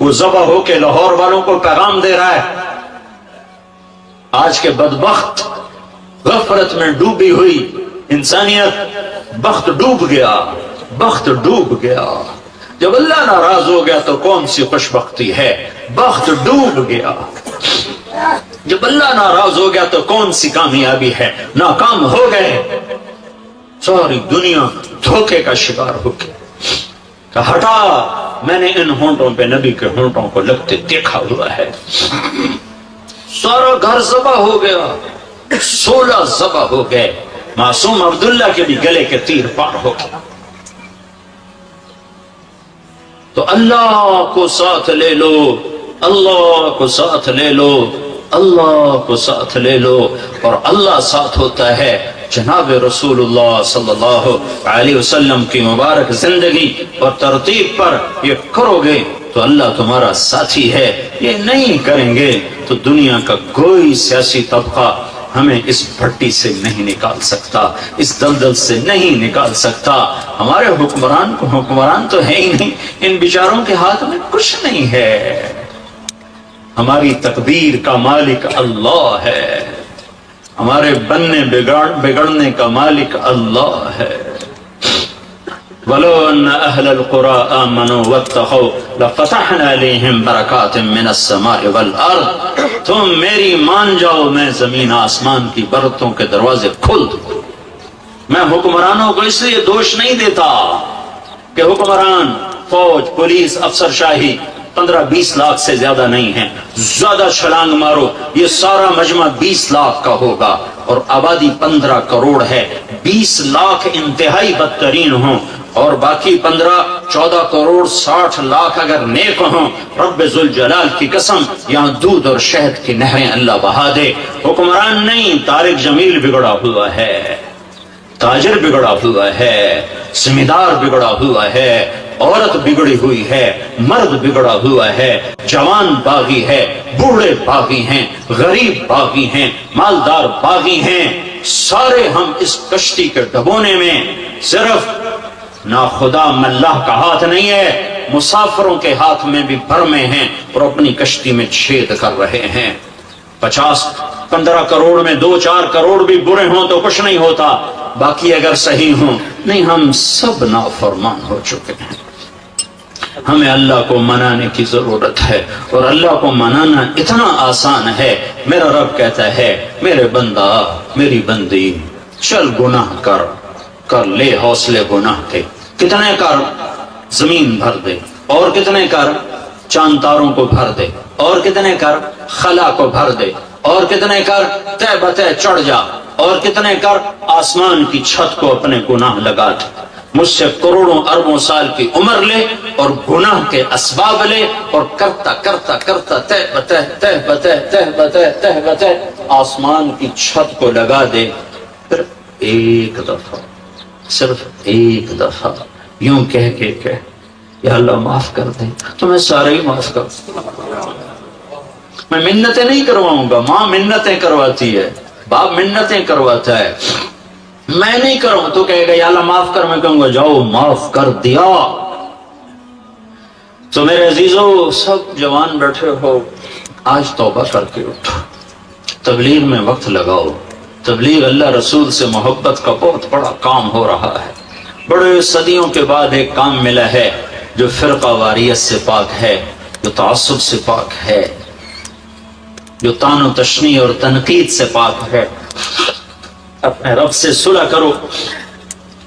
S1: وہ ذبح ہو کے لاہور والوں کو پیغام دے رہا ہے. آج کے بدبخت غفلت میں ڈوبی ہوئی انسانیت، بخت ڈوب گیا، بخت ڈوب گیا. جب اللہ ناراض ہو گیا تو کون سی خوش بختی ہے، بخت ڈوب گیا. جب اللہ ناراض ہو گیا تو کون سی کامیابی ہے، ناکام ہو گئے. ساری دنیا دھوکے کا شکار ہو گئی. کہ ہٹا، میں نے ان ہونٹوں پہ نبی کے ہونٹوں کو لگتے دیکھا ہوا ہے. سارا گھر ذبح ہو گیا، 16 ذبح ہو گئے. معصوم عبداللہ کے بھی گلے کے تیر پار ہو گئے. تو اللہ کو ساتھ لے لو، اللہ کو ساتھ لے لو، اللہ کو ساتھ لے لو. اور اللہ ساتھ ہوتا ہے جناب رسول اللہ صلی اللہ علیہ وسلم کی مبارک زندگی اور ترتیب پر یہ کرو گے تو اللہ تمہارا ساتھی ہے. یہ نہیں کریں گے تو دنیا کا کوئی سیاسی طبقہ ہمیں اس بھٹی سے نہیں نکال سکتا، اس دلدل سے نہیں نکال سکتا. ہمارے حکمران تو ہے ہی نہیں، ان بیچاروں کے ہاتھ میں کچھ نہیں ہے. ہماری تقدیر کا مالک اللہ ہے، ہمارے بننے بگڑنے کا مالک اللہ ہے. وَلَوْ أَنَّ أَهْلَ الْقُرَىٰ آمَنُوا وَاتَّقَوْا لَفَتَحْنَا عَلَيْهِمْ بَرَكَاتٍ مِّنَ السَّمَاءِ وَالْأَرْضِ تم میری مان جاؤ، میں زمین آسمان کی برکتوں کے دروازے کھول دوں۔ میں حکمرانوں کو اس لیے دوش نہیں دیتا کہ حکمران، فوج، پولیس، افسر شاہی 15-20 لاکھ سے زیادہ نہیں ہیں، زیادہ چھلانگ مارو، یہ سارا مجمع 20 لاکھ کا ہوگا اور آبادی 15 کروڑ ہے، 20 لاکھ انتہائی بدترین ہوں اور باقی 15-14 کروڑ 60 لاکھ اگر نیک ہوں، رب ذوالجلال کی قسم یہاں دودھ اور شہد کی نہریں اللہ بہا دے۔ حکمران نہیں، طارق جمیل بگڑا ہوا ہے، تاجر بگڑا ہوا ہے، زمیندار بگڑا ہوا ہے، عورت بگڑی ہوئی ہے، مرد بگڑا ہوا ہے، جوان باغی ہے، بوڑھے باغی ہیں، غریب باغی ہیں، مالدار باغی ہیں، سارے ہم اس کشتی کے ڈبونے میں صرف نا خدا ملہ کا ہاتھ نہیں ہے، مسافروں کے ہاتھ میں بھی بھرمے ہیں اور اپنی کشتی میں چھید کر رہے ہیں۔ 50-15 کروڑ میں 2-4 کروڑ بھی برے ہوں تو کچھ نہیں ہوتا، باقی اگر صحیح ہوں نہیں، ہم سب نافرمان ہو چکے ہیں۔ ہمیں اللہ کو منانے کی ضرورت ہے اور اللہ کو منانا اتنا آسان ہے۔ میرا رب کہتا ہے میرے بندہ، میری بندی، چل گناہ کر لے حوصلے گناہ کے، کتنے کر، زمین بھر دے، اور کتنے کر، چاند تاروں کو بھر دے، اور کتنے کر، خلا کو بھر دے، اور کتنے کر، تہ بتہ چڑھ جا، اور کتنے کر، آسمان کی چھت کو اپنے گناہ لگا دے، مجھ سے کروڑوں اربوں سال کی عمر لے اور گناہ کے اسباب لے اور کرتا کرتا کرتا تہ بتہ تہ بتہ تہ بتہ تہ بتہ آسمان کی چھت کو لگا دے۔ پھر ایک دفعہ، صرف ایک دفعہ یوں کہہ کے کہ یا اللہ معاف کر دے، تو میں سارے ہی معاف کر دوں۔ میں منتیں نہیں کرواؤں گا، ماں منتیں کرواتی ہے، باپ منتیں کرواتا ہے، میں نہیں کروں تو کہے گا یا اللہ معاف کر، میں کہوں گا جاؤ معاف کر دیا۔ تو میرے عزیزو، سب جوان بیٹھے ہو، آج توبہ کر کے اٹھو، تبلیغ میں وقت لگاؤ۔ تبلیغ اللہ رسول سے محبت کا بہت بڑا کام ہو رہا ہے۔ بڑے صدیوں کے بعد ایک کام ملا ہے جو فرقہ واریت سے پاک ہے، جو تعصب سے پاک ہے، جو طعن و تشنیع اور تنقید سے پاک ہے۔ اپنے رب سے صلح کرو،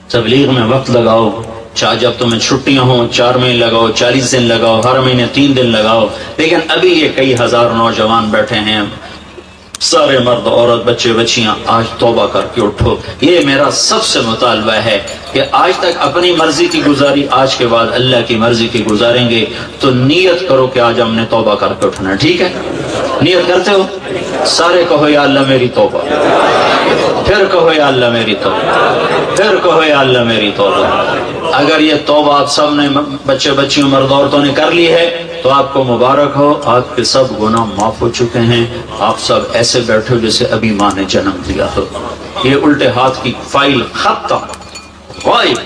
S1: تبلیغ میں وقت لگاؤ، چاہے جب تمہیں چھٹیاں ہوں 4 مہینے لگاؤ، 40 دن لگاؤ، ہر مہینے 3 دن لگاؤ، لیکن ابھی یہ کئی ہزار نوجوان بیٹھے ہیں، سارے مرد عورت بچے بچیاں، آج توبہ کر کے اٹھو۔ یہ میرا سب سے مطالبہ ہے کہ آج تک اپنی مرضی کی گزاری، آج کے بعد اللہ کی مرضی کی گزاریں گے، تو نیت کرو کہ آج ہم نے توبہ کر کے اٹھنا ہے، ٹھیک ہے؟ نیت کرتے ہو؟ سارے کہو یا اللہ میری توبہ، پھر کہو یا اللہ میری توبہ، پھر کہو یا اللہ میری توبہ۔ اگر یہ توبہ آپ سب نے، بچے بچیوں مرد عورتوں نے کر لی ہے تو آپ کو مبارک ہو، آپ کے سب گناہ معاف ہو چکے ہیں، آپ سب ایسے بیٹھے ہو جیسے ابھی ماں نے جنم دیا ہو۔ یہ الٹے ہاتھ کی فائل ختم، غائب،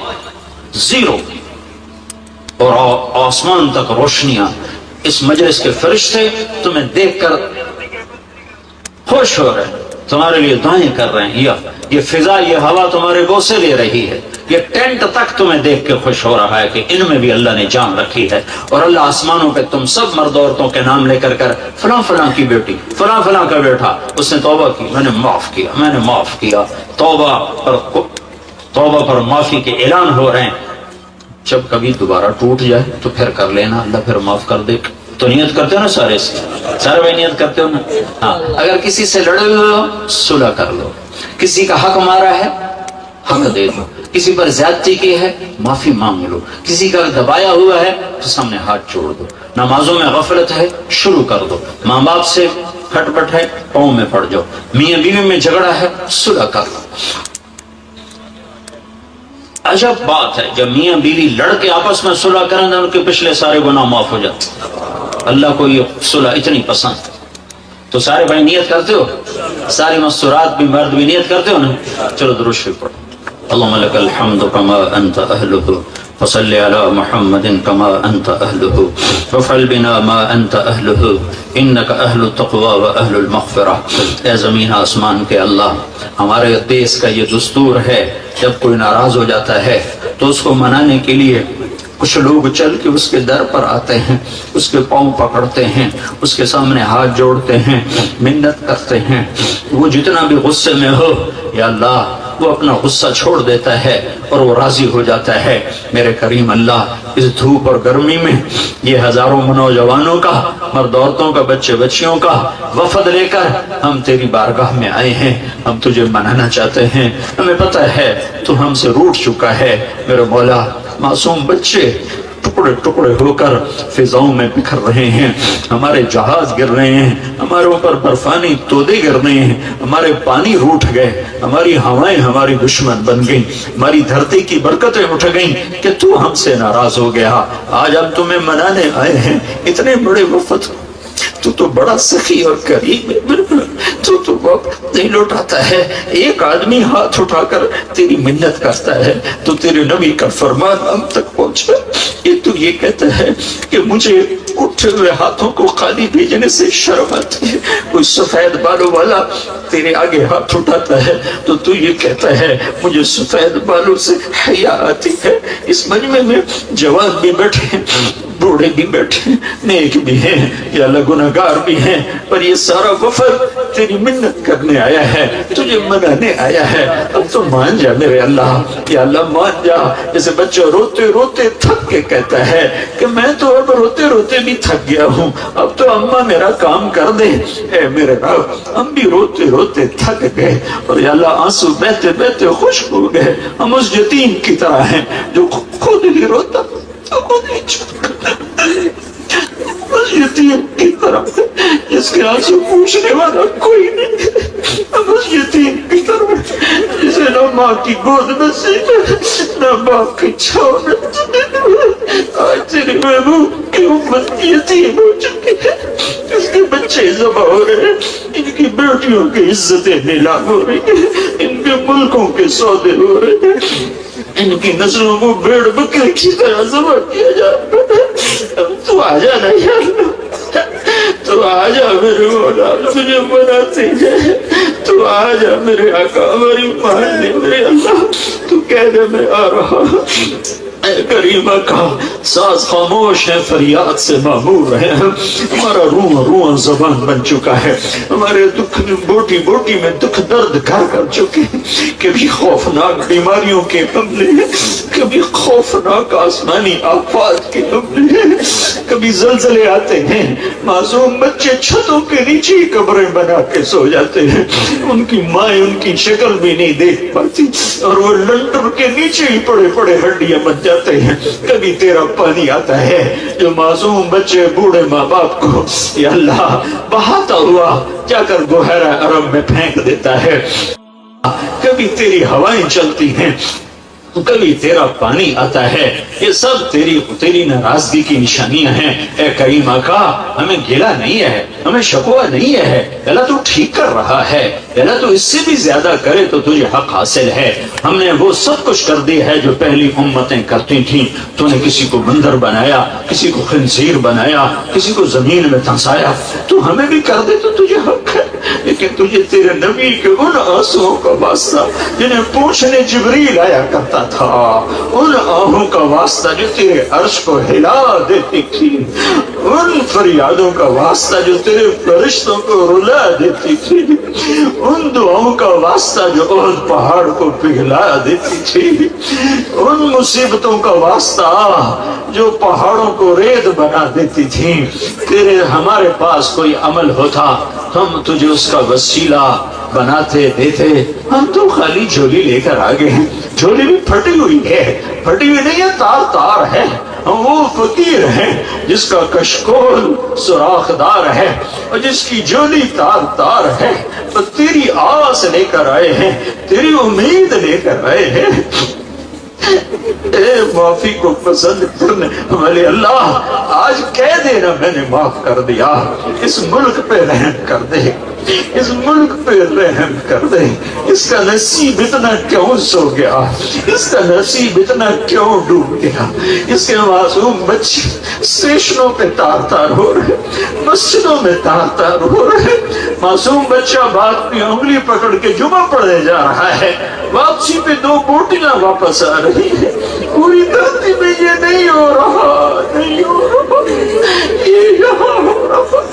S1: زیرو، اور آسمان تک روشنیاں۔ اس مجلس کے فرشتے تمہیں دیکھ کر خوش ہو رہے ہیں، تمہارے لیے دعائیں کر رہے ہیں، یہ فضا، یہ ہوا تمہارے بوسے لے رہی ہے، یہ ٹینٹ تک تمہیں دیکھ کے خوش ہو رہا ہے کہ ان میں بھی اللہ نے جان رکھی ہے۔ اور اللہ آسمانوں پہ تم سب مرد عورتوں کے نام لے کر فلاں فلاں کی بیٹی، فلاں فلاں کا بیٹا، اس نے توبہ کی، میں نے معاف کیا، میں نے معاف کیا۔ توبہ پر معافی کے اعلان ہو رہے ہیں۔ جب کبھی دوبارہ ٹوٹ جائے تو پھر کر لینا، اللہ پھر معاف کر دے۔ تو نیت کرتے ہو نا، سارے بھائی نیت کرتے ہو نا؟ ہاں، اگر کسی سے لڑے ہوئے ہو صلح کر لو، کسی کا حق مارا ہے حق دے دو، کسی پر زیادتی کی ہے معافی مانگ لو، کسی کا دبایا ہوا ہے تو سامنے ہاتھ چھوڑ دو، نمازوں میں غفلت ہے شروع کر دو، ماں باپ سے کھٹ پٹ ہے پاؤں میں پڑ جاؤ، میاں بیوی میں جھگڑا ہے صلح کر لو۔ عجب بات ہے، جب میاں بیوی لڑ کے آپس میں صلح کریں تو ان کے پچھلے سارے گناہ معاف ہو جاتے۔ اللہ کو یہ صلح اتنی پسند ہے۔ تو سارے بھائی نیت کرتے ہو؟ ساری مستورات بھی مرد بھی نیت کرتے ہو نا؟ چلو درود شریف پڑھو۔ اللہم لک الحمد کما انت اہلہ فصل علی محمد کما انت اہلہ وفعل بنا ما انت اہلہ انک اہل التقوی و اہل المغفرہ۔ اے زمین آسمان کے اللہ، ہمارے دیس کا یہ دستور ہے، جب کوئی ناراض ہو جاتا ہے تو اس کو منانے کے لیے کچھ لوگ چل کے اس کے در پر آتے ہیں، اس کے پاؤں پکڑتے ہیں، اس کے سامنے ہاتھ جوڑتے ہیں، منت کرتے ہیں۔ وہ جتنا بھی غصے میں ہو، یا اللہ وہ اپنا غصہ چھوڑ دیتا ہے اور وہ راضی ہو جاتا ہے۔ میرے کریم اللہ، اس دھوپ اور گرمی میں یہ ہزاروں نوجوانوں کا، مرد عورتوں کا، بچے بچیوں کا وفد لے کر ہم تیری بارگاہ میں آئے ہیں، ہم تجھے منانا چاہتے ہیں۔ ہمیں پتہ ہے تو ہم سے روٹھ چکا ہے میرے مولا۔ معصوم بچے ٹکڑے ٹکڑے ہو کر فضاؤں میں بکھر رہے ہیں، ہمارے جہاز گر رہے ہیں، ہمارے اوپر برفانی تودے گر رہے ہیں، ہمارے پانی روٹھ گئے، ہماری ہوائیں ہماری دشمن بن گئیں، ہماری دھرتی کی برکتیں اٹھ گئیں کہ تو ہم سے ناراض ہو گیا۔ آج ہم تمہیں منانے آئے ہیں، اتنے بڑے وفد، تو بڑا سخی اور کریم ہے، تو وقت نہیں لوٹاتا ہے۔ ایک آدمی ہاتھ اٹھا کر تیری منت کرتا ہے تو تیرے نبی کا فرمان ہم تک پہنچا۔ تو یہ کہتا ہے کہ مجھے اٹھے ہوئے ہاتھوں کو خالی بھیجنے سے شرم آتی ہے۔ کوئی سفید بالوں والا تیرے آگے ہاتھ اٹھاتا ہے تو یہ کہتا ہے مجھے سفید بالوں سے حیا آتی ہے۔ اس مجمع میں جوان بھی بیٹھے ہیں، بوڑھے بھی بیٹھے ہیں، نیک بھی ہیں یا اللہ گناہگار بھی ہیں، پر یہ سارا وفد تیری منت کرنے آیا ہے، تجھے منانے آیا ہے۔ اب تو مان جا میرے اللہ، یا اللہ مان جا۔ جیسے بچہ روتے روتے تھک کے کہتا ہے کہ میں تو اب روتے روتے بھی تھک گیا ہوں، اب تو اماں میرا کام کر دے۔ اے میرے رب، ہم بھی روتے روتے تھک گئے اور یا اللہ آنسو بہتے بہتے خشک ہو گئے۔ ہم اس یتیم کی طرح ہیں جو خود ہی روتا خود ہی چھوڑتا، اس یتیم کی طرف جس کے آنسو پوچھنے والا کوئی نہیں، ہم اس یتیم کی طرف جسے نہ ماں کی گود نصیب ہے نہ باپ کی چھاؤں نصیب ہے۔ آج تیری محبوب کی امت یتیم ہو چکی ہے، اس کے بچے ذبح ہو رہے ہیں، ان کی بیٹیوں کی عزتیں نیلام ہو رہی ہیں، ان کے ملکوں کے سودے ہو رہے ہیں، ان کی نسلوں کو بھیڑ بکری کی طرح ذبح کیا جا رہا ہے۔ تو آ جا نا یا اللہ، تو آ جا میرے مولا، تجھے مناتے ہیں، تو آ جا میرے آقا، ہماری مان لے میرے اللہ، تو کہہ دے میں آ رہا۔ اے کریم آقا، ساز خاموش ہے، فریاد سے معمور ہے، ہمارا روح زبان بن چکا ہے، ہمارے دکھ بوٹی بوٹی میں دکھ درد گھر کر چکے ہیں۔ کبھی خوفناک بیماریوں کے حملے ہیں، کبھی خوفناک آسمانی آفات کے حملے ہیں، کبھی زلزلے آتے ہیں، معصوم بچے چھتوں کے نیچے قبریں بنا کے سو جاتے ہیں، ان کی مائیں ان کی شکل بھی نہیں دیکھ پاتی اور وہ لنٹر کے نیچے ہی پڑے پڑے ہڈیاں بن جاتے ہیں۔ کبھی تیرا پانی آتا ہے جو معصوم بچے بوڑھے ماں باپ کو یا اللہ بہاتا ہوا جا کر بحیرہ عرب میں پھینک دیتا ہے۔ کبھی تیری ہوائیں چلتی ہیں، کبھی تیرا پانی آتا ہے، یہ سب تیری ناراضگی کی نشانیاں ہیں۔ اے کریم آقا، ہمیں گلہ نہیں ہے، ہمیں شکوہ نہیں ہے، اللہ تو ٹھیک کر رہا ہے، اللہ تو اس سے بھی زیادہ کرے تو تجھے حق حاصل ہے۔ ہم نے وہ سب کچھ کر دی ہے جو پہلی امتیں کرتی تھیں، تو نے کسی کو بندر بنایا، کسی کو خنزیر بنایا، کسی کو زمین میں دھنسایا، تو ہمیں بھی کر دے تو تجھے حق ہے۔ لیکن تجھے تیرے نبی کے ان آنسوؤں کا واسطہ جنہیں پوچھنے جبریل آیا کرتا تھا، ان آہوں کا واسطہ جو تیرے عرش کو ہلا دیتی تھی، ان فریادوں کا واسطہ جو تیرے فرشتوں کو رلا دیتی تھی، ان دعاؤں کا واسطہ جو احد پہاڑ کو پگھلا دیتی تھی، ان مصیبتوں کا واسطہ جو پہاڑوں کو ریت بنا دیتی تھی۔ تیرے ہمارے پاس کوئی عمل ہوتا ہم تجھے اس کا وسیلہ بناتے دیتے، ہم تو خالی جھولی لے کر آگے ہیں، جھولی بھی پھٹی ہوئی ہے، پھٹی ہوئی نہیں ہے، تار تار ہے۔ ہم وہ فقیر ہیں جس کا کشکول سوراخ دار ہے اور جس کی جھولی تار تار ہے، تو تیری آس لے کر آئے ہیں، تیری امید لے کر آئے ہیں۔ معافی کو پسند کرنے والے اللہ، آج کہہ دینا میں نے معاف کر دیا، اس ملک پہ رحم کر دے، اس ملک پہ رحم کر دے، اس کا نصیب اتنا کیوں سو گیا، اس کا نصیب اتنا کیوں ڈوب گیا، اس کے معصوم بچے اسٹیشنوں پہ تار تار ہو رہے، مسجدوں میں تار تار ہو رہے، معصوم بچہ بات پہ انگلی پکڑ کے جمعہ پڑھنے جا رہا ہے، واپسی پہ 2 بوٹیاں واپس آ رہی ہے، پوری دھرتی میں یہ نہیں ہو رہا، نہیں ہو رہا، یہ یہاں ہو رہا۔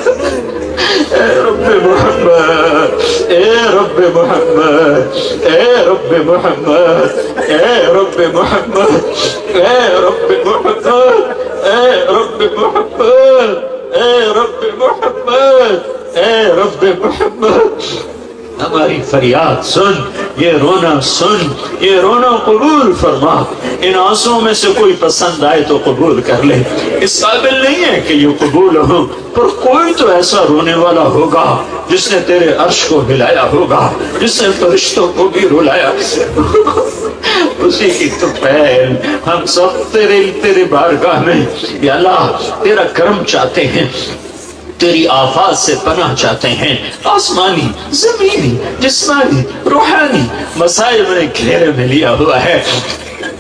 S1: اے رب محمد، اے رب محمد، اے رب محمد، اے رب محمد، اے رب محمد، اے رب محمد، اے رب محمد، اے رب محمد، ہماری فریاد سن، یہ رونا سن، یہ رونا قبول فرما، ان آنسوں میں سے کوئی پسند آئے تو قبول کر لے، اس قابل نہیں ہے کہ یہ قبول ہو، پر کوئی تو ایسا رونے والا ہوگا جس نے تیرے عرش کو ہلایا ہوگا، جس نے فرشتوں کو بھی رلایا، اسی کی تو پہل ہم سب تیرے بارگاہ میں یا اللہ تیرا کرم چاہتے ہیں، تیری آفات سے پناہ چاہتے ہیں، آسمانی، زمینی، جسمانی، روحانی مسائل نے گھیرے میں لیا ہوا ہے،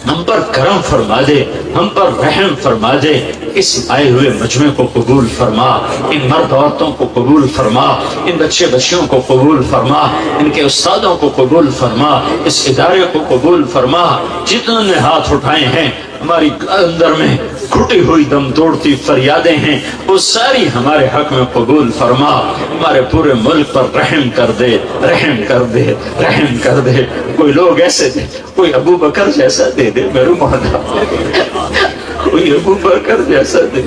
S1: ہم پر کرم فرما دے، ہم پر رحم فرما دے، اس آئے ہوئے مجمع کو قبول فرما، ان مرد عورتوں کو قبول فرما، ان بچے بچیوں کو قبول فرما، ان کے استادوں کو قبول فرما، اس ادارے کو قبول فرما، جتنوں نے ہاتھ اٹھائے ہیں، ہماری اندر میں گھٹی ہوئی دم توڑتی فریادیں ہیں، وہ ساری ہمارے حق میں قبول فرما، ہمارے پورے ملک پر رحم کر دے، رحم کر دے، رحم کر دے، کوئی لوگ ایسے دے، کوئی ابو بکر جیسا دے دے میرے مولا، کوئی ابو بکر جیسا دے،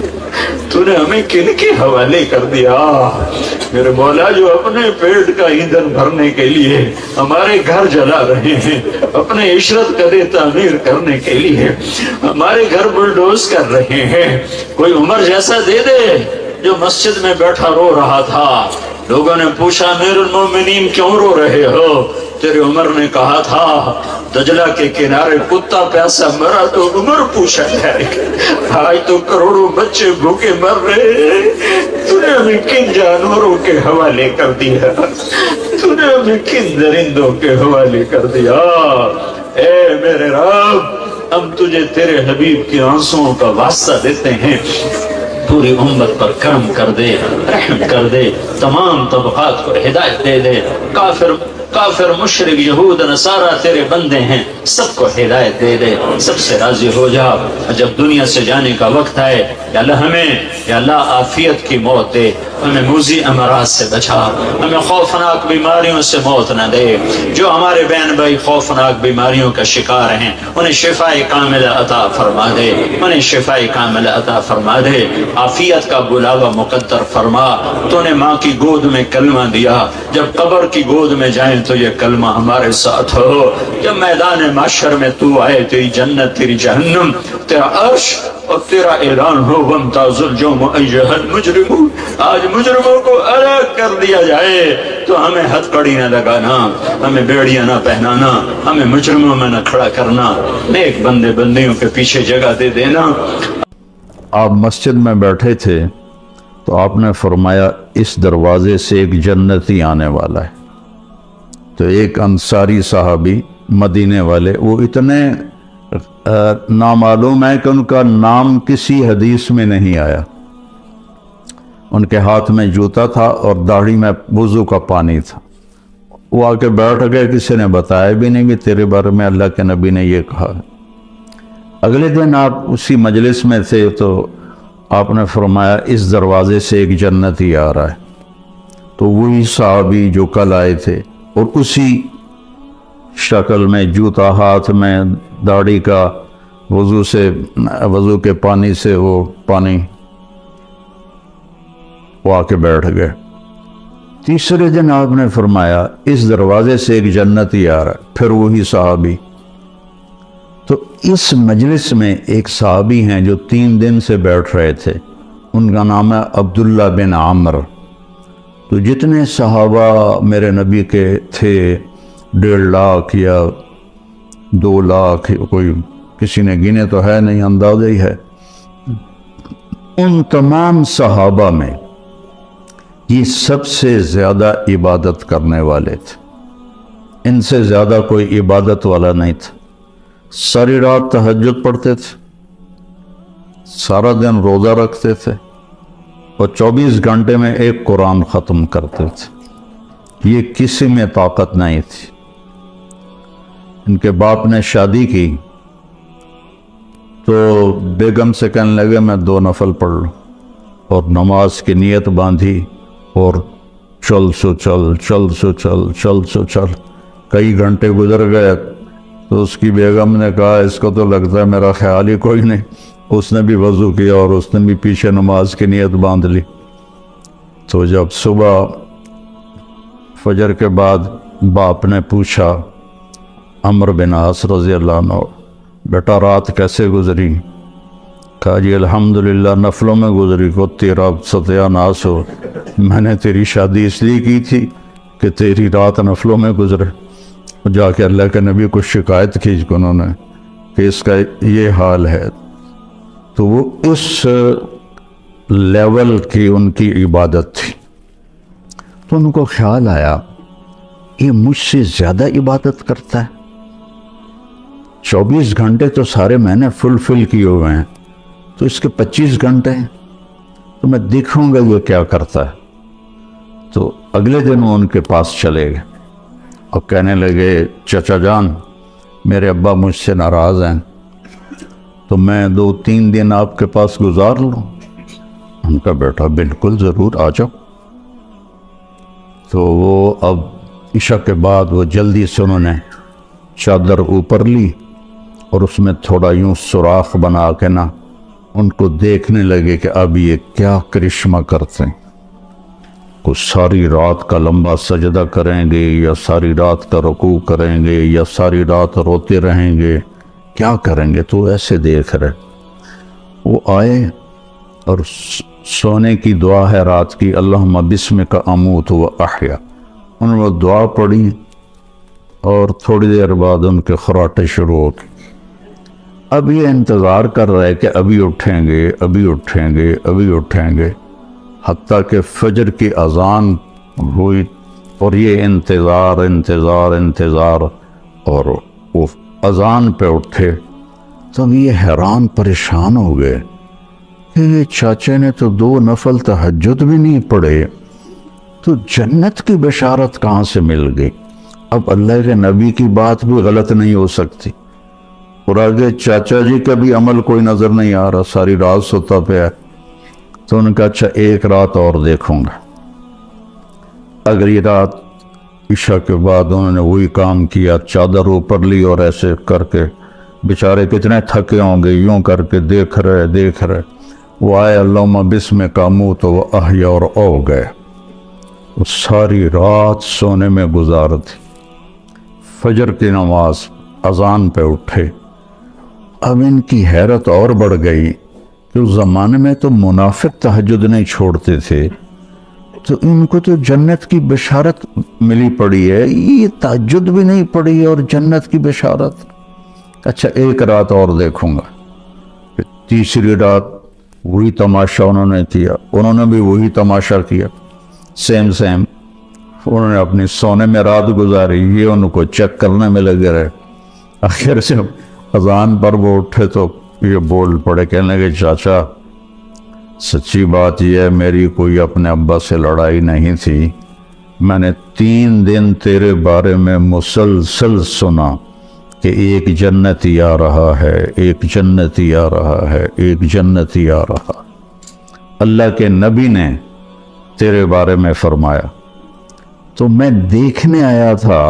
S1: تو نے ہمیں کن کے حوالے کر دیا میرے مولا، جو اپنے پیٹ کا ایندھن بھرنے کے لیے ہمارے گھر جلا رہے ہیں، اپنے عشرت قدے تعمیر کرنے کے لیے ہمارے گھر بلڈوز کر رہے ہیں، کوئی عمر جیسا دے دے جو مسجد میں بیٹھا رو رہا تھا، لوگوں نے پوچھا امیر المومنین کیوں رو رہے ہو، تیرے عمر نے کہا تھا دجلہ کے کنارے کتا پیاسا مرا تو عمر پوچھا جائے گا، آج تو کروڑوں بچے بھوکے مر رہے، تو نے ہمیں کن جانوروں کے حوالے کر دیا، تو نے ہمیں کن درندوں کے حوالے کر دیا، اے میرے رب ہم تجھے تیرے حبیب کی آنسوؤں کا واسطہ دیتے ہیں، پوری امت پر کرم کر دے، رحم کر دے، تمام طبقات کو ہدایت دے دے، کافر مشرک یہود نصارہ تیرے بندے ہیں، سب کو ہدایت دے دے، سب سے راضی ہو جا، جب دنیا سے جانے کا وقت آئے یا اللہ ہمیں یا اللہ عافیت کی موت دے، ہمیں موذی امراض سے بچا، ہمیں خوفناک بیماریوں سے موت نہ دے، جو ہمارے بہن بھائی خوفناک بیماریوں کا شکار ہیں انہیں شفاء کاملہ عطا فرما دے، انہیں شفاء کاملہ عطا فرما دے، عافیت کا بلاوا مقدر فرما، تو نے ماں کی گود میں کلمہ دیا، جب قبر کی گود میں جائیں تو یہ کلمہ ہمارے ساتھ ہو، جب میدان محشر میں تو آئے تیری جنت تیری جہنم تیرا عرش اور تیرا اعلان ہو وامتاز اليوم ایھا المجرمون، آج مجرموں کو الگ کر دیا جائے تو ہمیں ہتھ کڑی نہ لگانا، ہمیں بیڑیاں نہ پہنانا، ہمیں مجرموں میں نہ کھڑا کرنا، نیک بندے بندیوں کے پیچھے جگہ دے دینا۔
S3: آپ مسجد میں بیٹھے تھے تو آپ نے فرمایا اس دروازے سے ایک جنتی آنے والا ہے، تو ایک انصاری صحابی مدینے والے، وہ اتنے نامعلوم ہے کہ ان کا نام کسی حدیث میں نہیں آیا، ان کے ہاتھ میں جوتا تھا اور داڑھی میں وضو کا پانی تھا، وہ آ کے بیٹھ گئے، کسی نے بتایا بھی نہیں کہ تیرے بارے میں اللہ کے نبی نے یہ کہا۔ اگلے دن آپ اسی مجلس میں تھے تو آپ نے فرمایا اس دروازے سے ایک جنتی آ رہا ہے، تو وہی صحابی جو کل آئے تھے اور اسی شکل میں جوتا ہاتھ میں، داڑھی کا وضو کے پانی سے وہ آ کے بیٹھ گئے۔ تیسرے دن آپ نے فرمایا اس دروازے سے ایک جنتی آ رہا ہے، پھر وہی صحابی۔ تو اس مجلس میں ایک صحابی ہیں جو 3 دن سے بیٹھ رہے تھے، ان کا نام ہے عبداللہ بن عامر۔ تو جتنے صحابہ میرے نبی کے تھے 1.5 لاکھ یا 2 لاکھ، کوئی کسی نے گنے تو ہے نہیں، اندازہ ہی ہے۔ ان تمام صحابہ میں یہ سب سے زیادہ عبادت کرنے والے تھے، ان سے زیادہ کوئی عبادت والا نہیں تھا۔ ساری رات تہجد پڑھتے تھے، سارا دن روزہ رکھتے تھے، اور 24 گھنٹے میں ایک قرآن ختم کرتے تھے۔ یہ کسی میں طاقت نہیں تھی۔ ان کے باپ نے شادی کی تو بیگم سے کہنے لگے میں 2 نفل پڑھ لوں، اور نماز کی نیت باندھی، اور چل سو چل چل سو چل چل سو چل۔ کئی گھنٹے گزر گئے تو اس کی بیگم نے کہا اس کو تو لگتا ہے میرا خیال ہی کوئی نہیں۔ اس نے بھی وضو کیا اور اس نے بھی پیچھے نماز کی نیت باندھ لی۔ تو جب صبح فجر کے بعد باپ نے پوچھا عمرو بن عاص رضی اللہ عنہ، بیٹا رات کیسے گزری؟ کہا جی الحمدللہ نفلوں میں گزری، کو تیرا ستیہ ناس ہو، میں نے تیری شادی اس لیے کی تھی کہ تیری رات نفلوں میں گزرے۔ جا کے اللہ کے نبی کو شکایت کی انہوں نے کہ اس کا یہ حال ہے۔ تو وہ اس لیول کی ان کی عبادت تھی۔ تو ان کو خیال آیا یہ مجھ سے زیادہ عبادت کرتا ہے، 24 گھنٹے تو سارے میں نے فل کیے ہوئے ہیں، تو اس کے 25 گھنٹے ہیں، تو میں دیکھوں گا یہ کیا کرتا ہے۔ تو اگلے دن وہ ان کے پاس چلے گئے اور کہنے لگے چچا جان میرے ابا مجھ سے ناراض ہیں، تو میں 2-3 دن آپ کے پاس گزار لوں؟ ان کا بیٹا بالکل ضرور آ جاؤ۔ تو وہ اب عشاء کے بعد وہ جلدی سے انہوں نے چادر اوپر لی اور اس میں تھوڑا یوں سوراخ بنا کے نا ان کو دیکھنے لگے کہ اب یہ کیا کرشمہ کرتے ہیں، کچھ ساری رات کا لمبا سجدہ کریں گے یا ساری رات کا رکوع کریں گے یا ساری رات روتے رہیں گے، کیا کریں گے؟ تو ایسے دیکھ رہے۔ وہ آئے اور سونے کی دعا ہے رات کی، اللہم بسمک اموت و احیا، انہوں نے دعا پڑھی اور تھوڑی دیر بعد ان کے خراٹے شروع ہو گئے۔ اب یہ انتظار کر رہے کہ ابھی اٹھیں گے ابھی اٹھیں گے ابھی اٹھیں گے، حتیٰ کہ فجر کی اذان ہوئی اور یہ انتظار انتظار انتظار، اور وہ اذان پہ اٹھے تو یہ حیران پریشان ہو گئے کہ یہ چاچے نے تو 2 نفل تہجد بھی نہیں پڑھے، تو جنت کی بشارت کہاں سے مل گئی؟ اب اللہ کے نبی کی بات بھی غلط نہیں ہو سکتی، اور آگے چاچا جی کا بھی عمل کوئی نظر نہیں آ رہا، ساری رات سوتا پہ ہے۔ تو ان کا اچھا ایک رات اور دیکھوں گا۔ اگلی رات عشاء کے بعد انہوں نے وہی کام کیا، چادر اوپر لی اور ایسے کر کے بیچارے کتنے تھکے ہوں گے، یوں کر کے دیکھ رہے۔ وہ آئے اللہم بسمک اموت و احیا اور او گئے۔ وہ ساری رات سونے میں گزار دی، فجر کی نماز اذان پہ اٹھے۔ اب ان کی حیرت اور بڑھ گئی کہ اس زمانے میں تو منافق تہجد نہیں چھوڑتے تھے، تو ان کو تو جنت کی بشارت ملی پڑی ہے، یہ تہجد بھی نہیں پڑی اور جنت کی بشارت۔ اچھا ایک رات اور دیکھوں گا۔ پھر تیسری رات وہی تماشا انہوں نے کیا، انہوں نے بھی وہی تماشا کیا، سیم انہوں نے اپنی سونے میں رات گزاری، یہ ان کو چیک کرنے میں لگے رہے۔ آخر سے اذان پر وہ اٹھے تو یہ بول پڑے، کہنے لگے چاچا سچی بات یہ ہے میری کوئی اپنے ابا سے لڑائی نہیں تھی، میں نے 3 دن تیرے بارے میں مسلسل سنا کہ ایک جنتی آ رہا ہے، ایک جنتی آ رہا ہے، ایک جنتی آ رہا۔ اللہ کے نبی نے تیرے بارے میں فرمایا، تو میں دیکھنے آیا تھا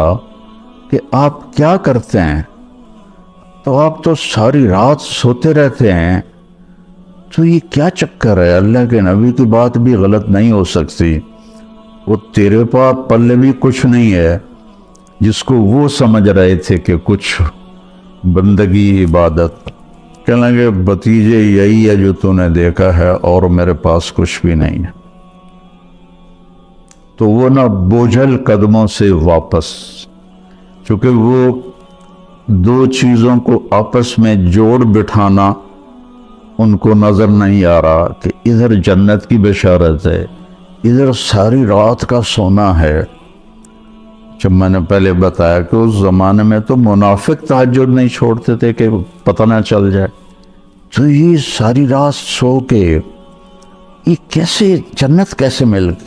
S3: کہ آپ کیا کرتے ہیں، تو آپ تو ساری رات سوتے رہتے ہیں، تو یہ کیا چکر ہے؟ اللہ کے نبی کی بات بھی غلط نہیں ہو سکتی، وہ تیرے پاس پلے بھی کچھ نہیں ہے، جس کو وہ سمجھ رہے تھے کہ کچھ بندگی عبادت۔ کہنے لگے بتیجے یہی ہے جو تو نے دیکھا ہے اور میرے پاس کچھ بھی نہیں ہے۔ تو وہ نہ بوجھل قدموں سے واپس، چونکہ وہ دو چیزوں کو آپس میں جوڑ بٹھانا ان کو نظر نہیں آ رہا کہ ادھر جنت کی بشارت ہے، ادھر ساری رات کا سونا ہے۔ جب میں نے پہلے بتایا کہ اس زمانے میں تو منافق تہجد نہیں چھوڑتے تھے کہ پتہ نہ چل جائے، تو یہ ساری رات سو کے یہ کیسے جنت کیسے مل گئی؟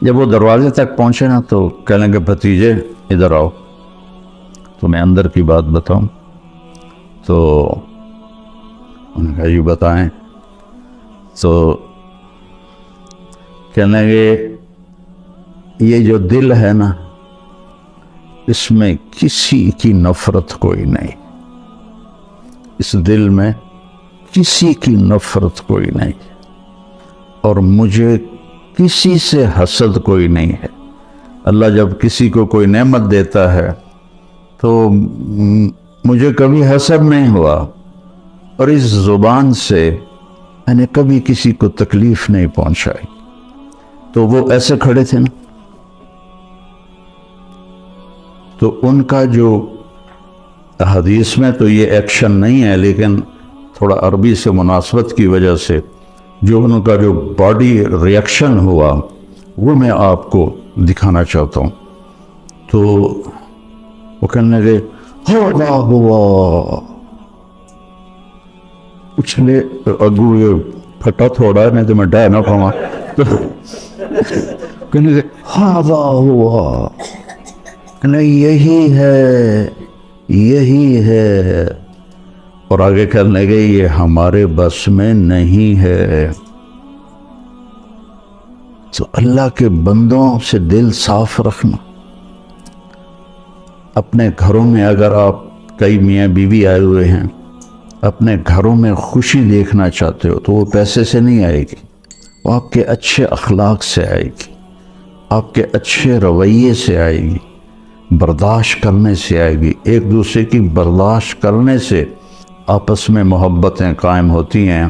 S3: جب وہ دروازے تک پہنچے نا تو کہنے لگے بھتیجے ادھر آؤ تو میں اندر کی بات بتاؤں۔ تو انہوں نے کہا یہ بتائیں۔ تو کہنے لگے یہ جو دل ہے نا اس میں کسی کی نفرت کوئی نہیں، اس دل میں کسی کی نفرت کوئی نہیں، اور مجھے کسی سے حسد کوئی نہیں ہے۔ اللہ جب کسی کو کوئی نعمت دیتا ہے تو مجھے کبھی حسد نہیں ہوا، اور اس زبان سے میں نے کبھی کسی کو تکلیف نہیں پہنچائی۔ تو وہ ایسے کھڑے تھے نا، تو ان کا جو حدیث میں تو یہ ایکشن نہیں ہے، لیکن تھوڑا عربی سے مناسبت کی وجہ سے جو ان کا جو باڈی ریئیکشن ہوا وہ میں آپ کو دکھانا چاہتا ہوں۔ تو وہ کہنے لگے ہوا ہوا اچھلے اگو یہ پھٹا تھوڑا ہے نہیں تو میں ڈہ نہ پاؤں، تو کہنے لگے ہوا ہوا، نہیں یہی ہے یہی ہے، اور آگے کرنے گئے یہ ہمارے بس میں نہیں ہے۔ تو اللہ کے بندوں سے دل صاف رکھنا۔ اپنے گھروں میں اگر آپ کئی میاں بیوی آئے ہوئے ہیں، اپنے گھروں میں خوشی دیکھنا چاہتے ہو تو وہ پیسے سے نہیں آئے گی، وہ آپ کے اچھے اخلاق سے آئے گی، آپ کے اچھے رویے سے آئے گی، برداشت کرنے سے آئے گی۔ ایک دوسرے کی برداشت کرنے سے آپس میں محبتیں قائم ہوتی ہیں،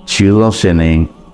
S3: چیزوں سے نہیں۔